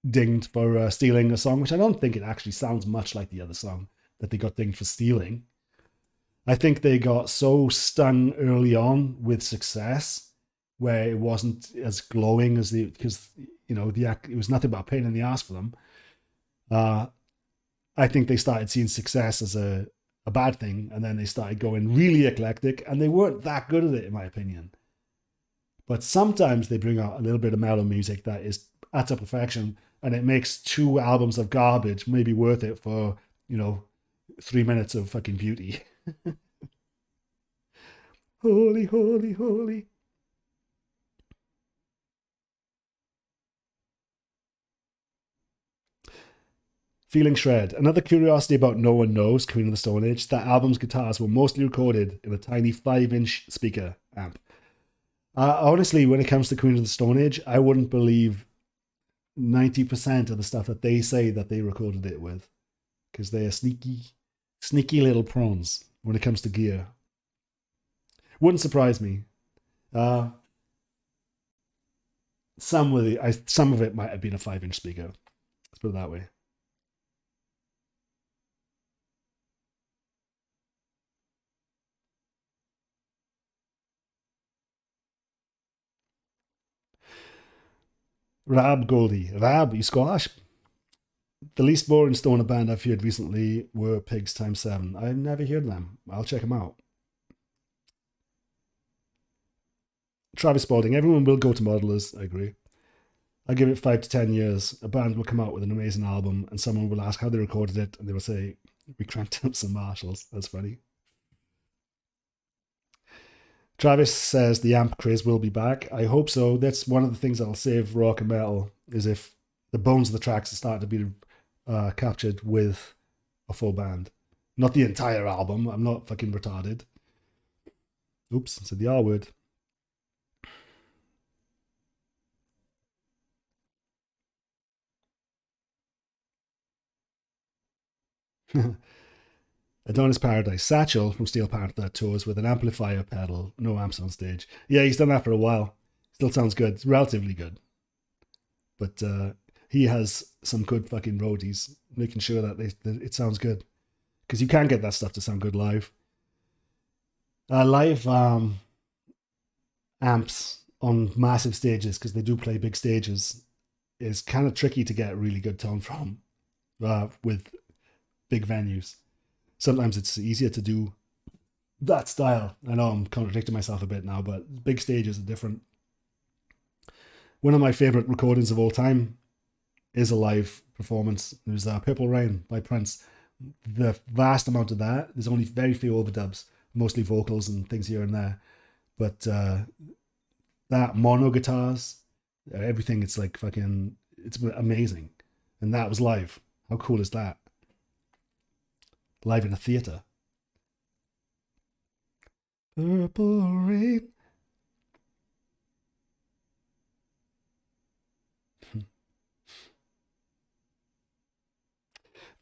dinged for stealing a song, which I don't think it actually sounds much like the other song that they got dinged for stealing. I think they got so stung early on with success where it wasn't as glowing as because it was nothing but a pain in the ass for them. I think they started seeing success as a bad thing, and then they started going really eclectic, and they weren't that good at it, in my opinion. But sometimes they bring out a little bit of mellow music that is utter perfection, and it makes 2 albums of garbage maybe worth it for, 3 minutes of fucking beauty. Holy, holy, holy. Feeling Shred. Another curiosity about No One Knows, Queen of the Stone Age, that album's guitars were mostly recorded in a tiny 5-inch speaker amp. Honestly, when it comes to Queen of the Stone Age, I wouldn't believe 90% of the stuff that they say that they recorded it with. Because they are sneaky little prawns when it comes to gear. Wouldn't surprise me. Some of it might have been a 5-inch speaker. Let's put it that way. Rab Goldie. Rab, you Scottish? The least boring stoner band I've heard recently were Pigs Times 7. I've never heard them. I'll check them out. Travis Spalding. Everyone will go to Modelers. I agree. I give it 5 to 10 years. A band will come out with an amazing album and someone will ask how they recorded it and they will say, we cranked up some Marshalls. That's funny. Travis says the amp craze will be back. I hope so. That's one of the things that'll save rock and metal, is if the bones of the tracks are starting to be captured with a full band. Not the entire album. I'm not fucking retarded. Oops, I said the R word. Adonis Paradise. Satchel from Steel Panther tours with an amplifier pedal, no amps on stage. Yeah, he's done that for a while. Still sounds good. It's relatively good. But he has some good fucking roadies, making sure that it sounds good. Because you can't get that stuff to sound good live. Live amps on massive stages, because they do play big stages, is kind of tricky to get a really good tone from with big venues. Sometimes it's easier to do that style. I know I'm contradicting myself a bit now, but big stages are different. One of my favorite recordings of all time is a live performance. It was Purple Rain by Prince. The vast amount of that, there's only very few overdubs, mostly vocals and things here and there. But that mono guitars, everything, it's like fucking, it's amazing. And that was live. How cool is that? Live in a theatre. Purple Rain.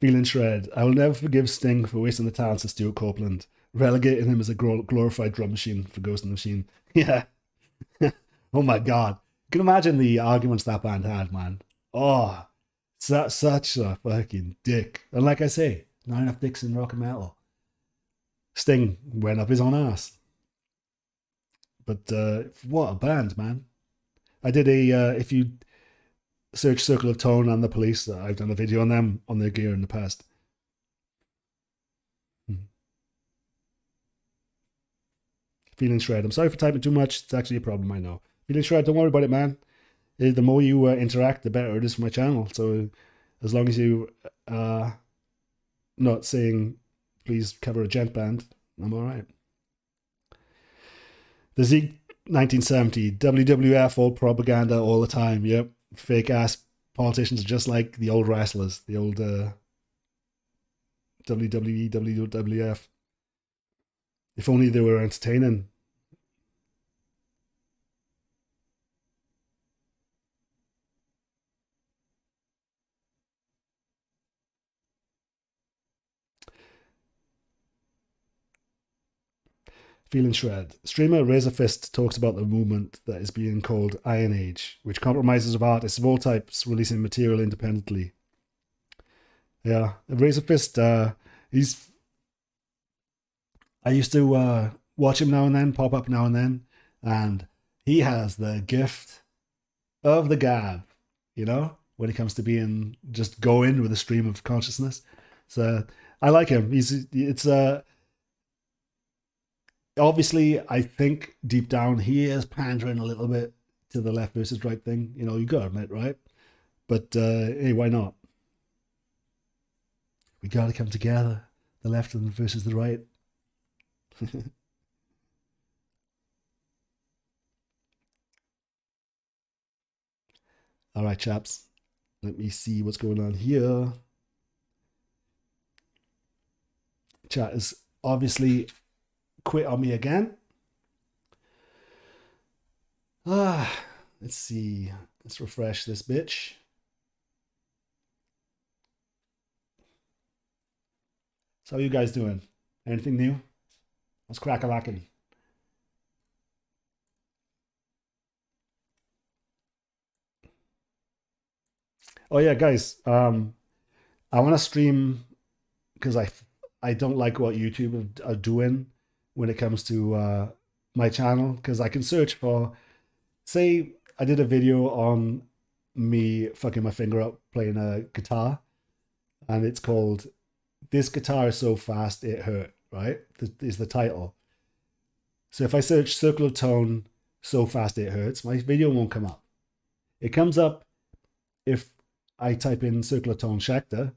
Feeling Shred. I will never forgive Sting for wasting the talents of Stuart Copeland, relegating him as a glorified drum machine for Ghost in the Machine. Yeah. Oh my God. You can imagine the arguments that band had, man. Oh, such a fucking dick. And like I say, not enough dicks in rock and metal. Sting went up his own ass. But what a band, man. I did if you search Circle of Tone and The Police, I've done a video on them, on their gear in the past. Feeling Shred. I'm sorry for typing too much. It's actually a problem, I know. Feeling Shred, don't worry about it, man. The more you interact, the better it is for my channel. So as long as you not saying please cover a gent band. I'm all right. The Zeke 1970 WWF, all propaganda all the time. Yep, fake ass politicians are just like the old wrestlers, the old WWE, WWF. If only they were entertaining. Feeling shred. Streamer Razorfist talks about the movement that is being called Iron Age, which compromises of artists of all types releasing material independently. Yeah, Razorfist. He's. I used to watch him now and then, pop up now and then, and he has the gift of the gab. You know, when it comes to being just going with a stream of consciousness. So I like him. It's obviously, I think deep down he is pandering a little bit to the left versus right thing. You know, you gotta admit, right? But hey, why not? We gotta come together. The left versus the right. All right, chaps. Let me see what's going on here. Chat is obviously quit on me again. Let's see. Let's refresh this bitch. So how you guys doing? Anything new? What's crack-a-lacking? Oh yeah, guys. I want to stream because I don't like what YouTube are doing when it comes to my channel because I can search for, say, I did a video on me fucking my finger up playing a guitar, and it's called "This Guitar Is So Fast It Hurt." Right, is the title. So if I search "circular tone so fast it hurts," my video won't come up. It comes up if I type in circular tone Schecter,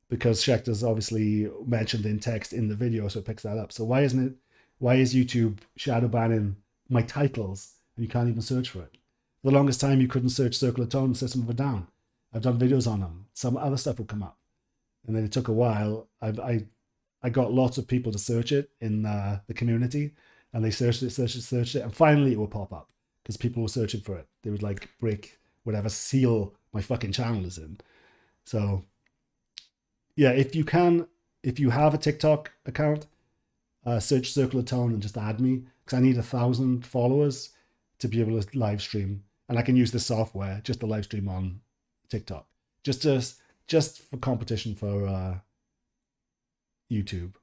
because Schecter's obviously mentioned in text in the video, so it picks that up. So why isn't it? Why is YouTube shadow banning my titles and you can't even search for it? For the longest time, you couldn't search circular tone System of a Down. I've done videos on them. Some other stuff would come up, and then it took a while. I got lots of people to search it in the community, and they searched it, and finally it would pop up because people were searching for it. They would like break whatever seal my fucking channel is in. So yeah, if you have a TikTok account, search Circular Tone and just add me because I need 1,000 followers to be able to live stream, and I can use this software just to live stream on TikTok, just for competition for YouTube.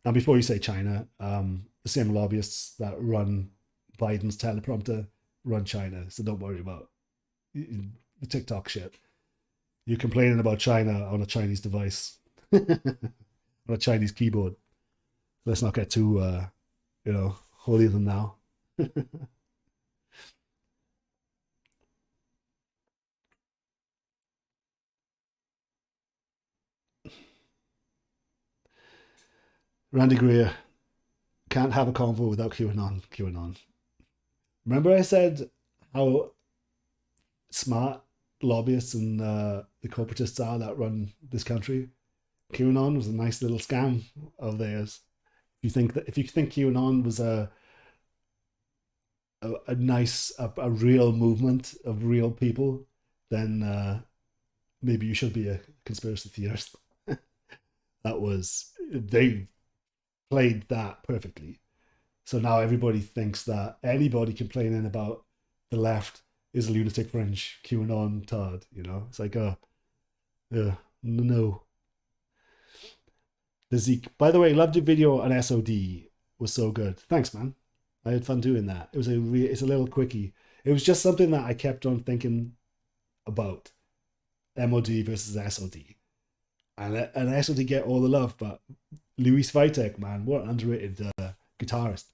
And before you say China, the same lobbyists that run Biden's teleprompter run China, so don't worry about the TikTok shit. You're complaining about China on a Chinese device, on a Chinese keyboard. Let's not get too, holier than thou. Randy Greer, can't have a convo without QAnon. QAnon. Remember I said how smart lobbyists and the corporatists are that run this country? QAnon was a nice little scam of theirs. If you think QAnon was a nice a real movement of real people, then maybe you should be a conspiracy theorist. That was they played that perfectly. So now everybody thinks that anybody complaining about the left is a lunatic fringe QAnon tard. You know, it's like yeah, no. The Zeke. By the way, loved your video on SOD. Was so good. Thanks, man. I had fun doing that. It's a little quickie. It was just something that I kept on thinking about MOD versus SOD, and SOD get all the love, but Louis Vitek, man, what an underrated guitarist.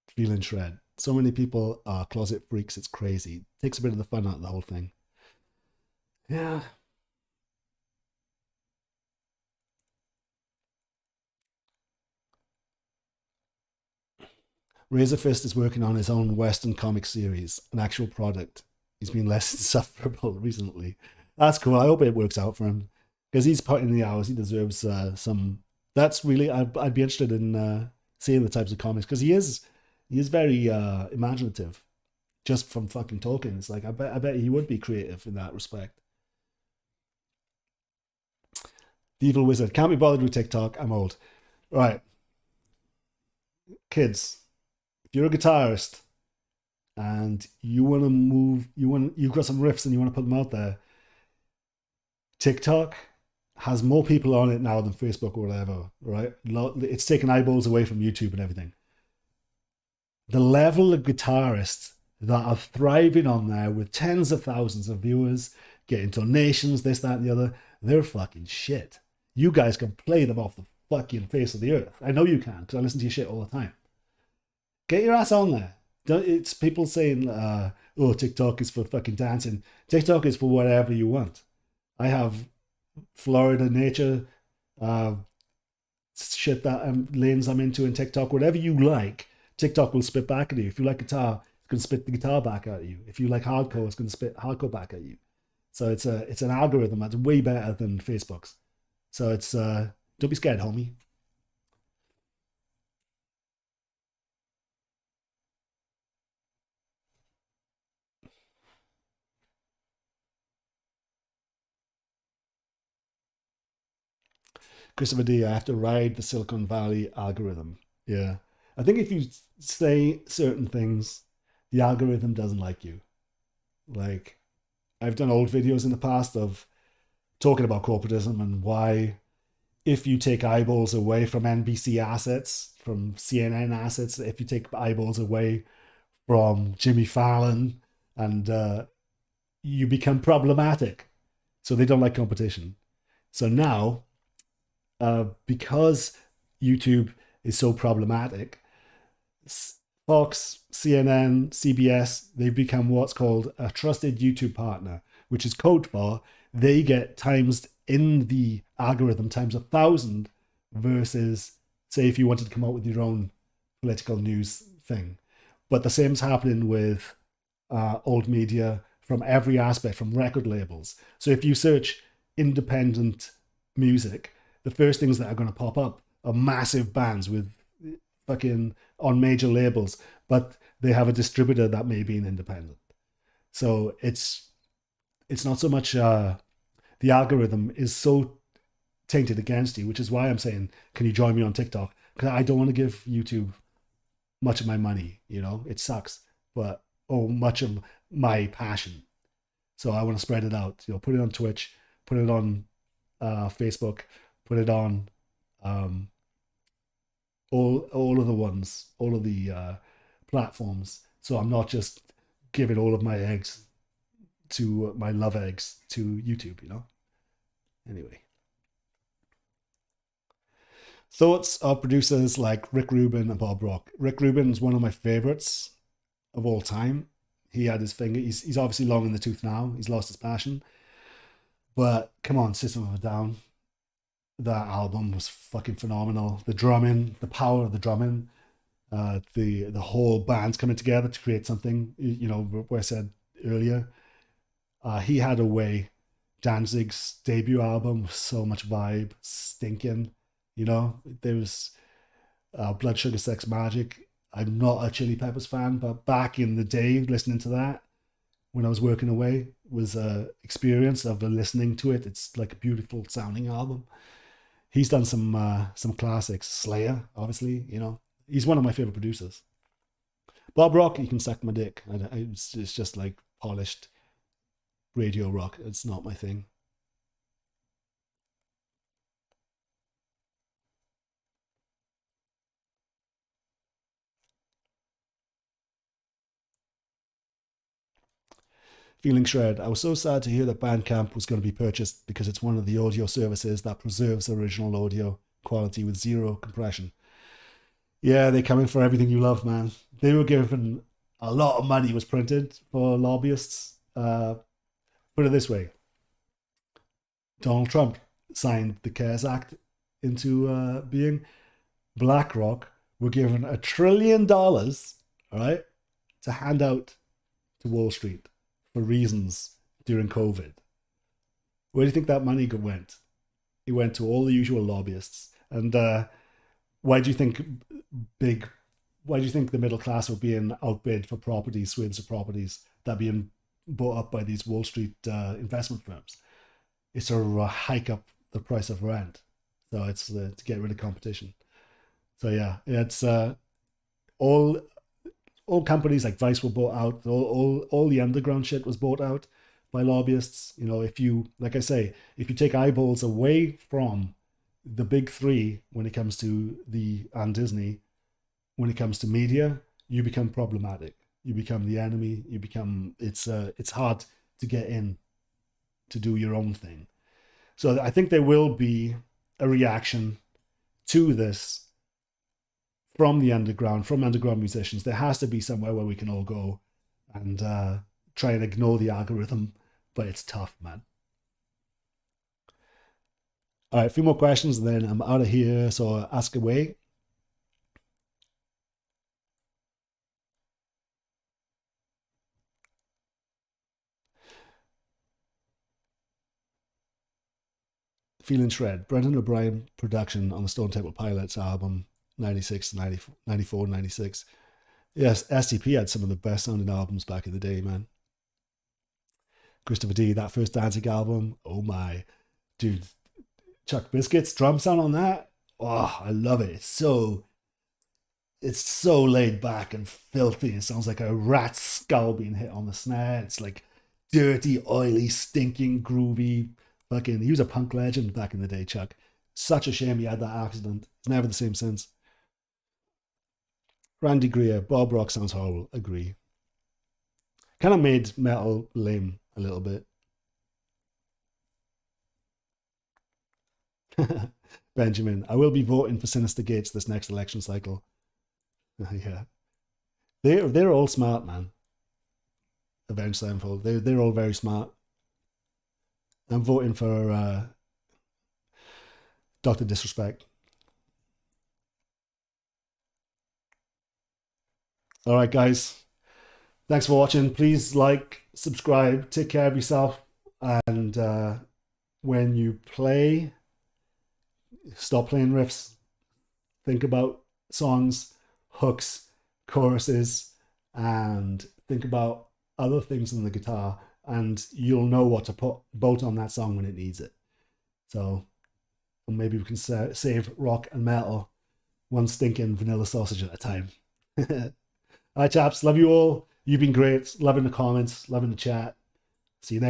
Feeling shred. So many people are closet freaks. It's crazy. Takes a bit of the fun out of the whole thing. Yeah. Razorfist is working on his own Western comic series, an actual product. He's been less insufferable recently. That's cool. I hope it works out for him because he's putting in the hours. He deserves some. That's really. I'd be interested in seeing the types of comics because he is very imaginative just from fucking talking. It's like I bet he would be creative in that respect. The Evil Wizard can't be bothered with TikTok. I'm old. Right, kids. If you're a guitarist and you want to move, you've got some riffs and you want to put them out there. TikTok has more people on it now than Facebook or whatever, right? It's taken eyeballs away from YouTube and everything. The level of guitarists that are thriving on there with tens of thousands of viewers, getting donations, this, that, and the other, they're fucking shit. You guys can play them off the fucking face of the earth. I know you can because I listen to your shit all the time. Get your ass on there. It's people saying, "Oh, TikTok is for fucking dancing." TikTok is for whatever you want. I have Florida nature, uh, shit that lanes I'm into in TikTok. Whatever you like, TikTok will spit back at you. If you like guitar, it's gonna spit the guitar back at you. If you like hardcore, it's gonna spit hardcore back at you. So it's an algorithm that's way better than Facebook's. So it's don't be scared, homie. Christopher D, I have to ride the Silicon Valley algorithm. Yeah. I think if you say certain things, the algorithm doesn't like you. Like, I've done old videos in the past of talking about corporatism and why, if you take eyeballs away from NBC assets, from CNN assets, if you take eyeballs away from Jimmy Fallon, and you become problematic. So they don't like competition. So now because YouTube is so problematic, Fox, CNN, CBS, they've become what's called a trusted YouTube partner, which is code for they get times in the algorithm times 1,000 versus, say, if you wanted to come out with your own political news thing. But the same's happening with old media from every aspect, from record labels. So if you search independent music, the first things that are going to pop up are massive bands with fucking on major labels, but they have a distributor that may be an independent. So it's not so much the algorithm is so tainted against you, which is why I'm saying, can you join me on TikTok? Because I don't want to give YouTube much of my money. It sucks, but much of my passion. So I want to spread it out. Put it on Twitch, put it on Facebook, put it on um, all of the ones, all of the platforms. So I'm not just giving all of my eggs to my love eggs to YouTube. Anyway, thoughts of producers like Rick Rubin and Bob Rock. Rick Rubin is one of my favorites of all time. He had his finger. He's obviously long in the tooth now. He's lost his passion. But come on, System of a Down. That album was fucking phenomenal. The drumming, the power of the drumming, the whole band's coming together to create something. Where I said earlier, he had a way. Danzig's debut album was so much vibe, stinking. There was Blood Sugar Sex Magic. I'm not a Chili Peppers fan, but back in the day, listening to that when I was working away was a experience of listening to it. It's like a beautiful sounding album. He's done some classics. Slayer, obviously. He's one of my favorite producers. Bob Rock, you can suck my dick. It's just like polished radio rock. It's not my thing. Feeling Shred. I was so sad to hear that Bandcamp was going to be purchased because it's one of the audio services that preserves original audio quality with zero compression. Yeah, they come in for everything you love, man. They were given a lot of money was printed for lobbyists. Put it this way: Donald Trump signed the CARES Act into being, BlackRock were given $1 trillion, all right, to hand out to Wall Street for reasons during COVID. Where do you think that money went? It went to all the usual lobbyists. And why do you think big? Why do you think the middle class were being outbid for properties, swathes of properties that are being bought up by these Wall Street investment firms? It's to hike up the price of rent. So it's to get rid of competition. So yeah, it's all companies like Vice were bought out. All the underground shit was bought out by lobbyists. You know, if you, like I say, if you take eyeballs away from the big three when it comes to and Disney, when it comes to media, you become problematic. You become the enemy. You become, it's hard to get in to do your own thing. So I think there will be a reaction to this from the underground, from underground musicians. There has to be somewhere where we can all go and try and ignore the algorithm, but it's tough, man. All right, a few more questions and then I'm out of here, so ask away. Feeling Shred, Brendan O'Brien production on the Stone Temple Pilots album, 96, 94, 96. Yes, STP had some of the best sounding albums back in the day, man. Christopher D, that first Danzig album, oh my. Dude, Chuck Biscuit's drum sound on that, oh, I love it. It's so laid back and filthy. It sounds like a rat's skull being hit on the snare. It's like dirty, oily, stinking, groovy. Fucking, he was a punk legend back in the day, Chuck. Such a shame he had that accident. It's never the same since. Randy Greer, Bob Rock sounds horrible. Agree. Kind of made metal lame a little bit. Benjamin, I will be voting for Sinister Gates this next election cycle. Yeah. They're all smart, man. Avenged Sevenfold. They're all very smart. I'm voting for Dr. Disrespect. All right, guys. Thanks for watching. Please like, subscribe, take care of yourself. And when you play, stop playing riffs. Think about songs, hooks, choruses, and think about other things in the guitar. And you'll know what to put bolt on that song when it needs it. So maybe we can save rock and metal one stinking vanilla sausage at a time. All right, chaps. Love you all. You've been great. Loving the comments. Loving the chat. See you next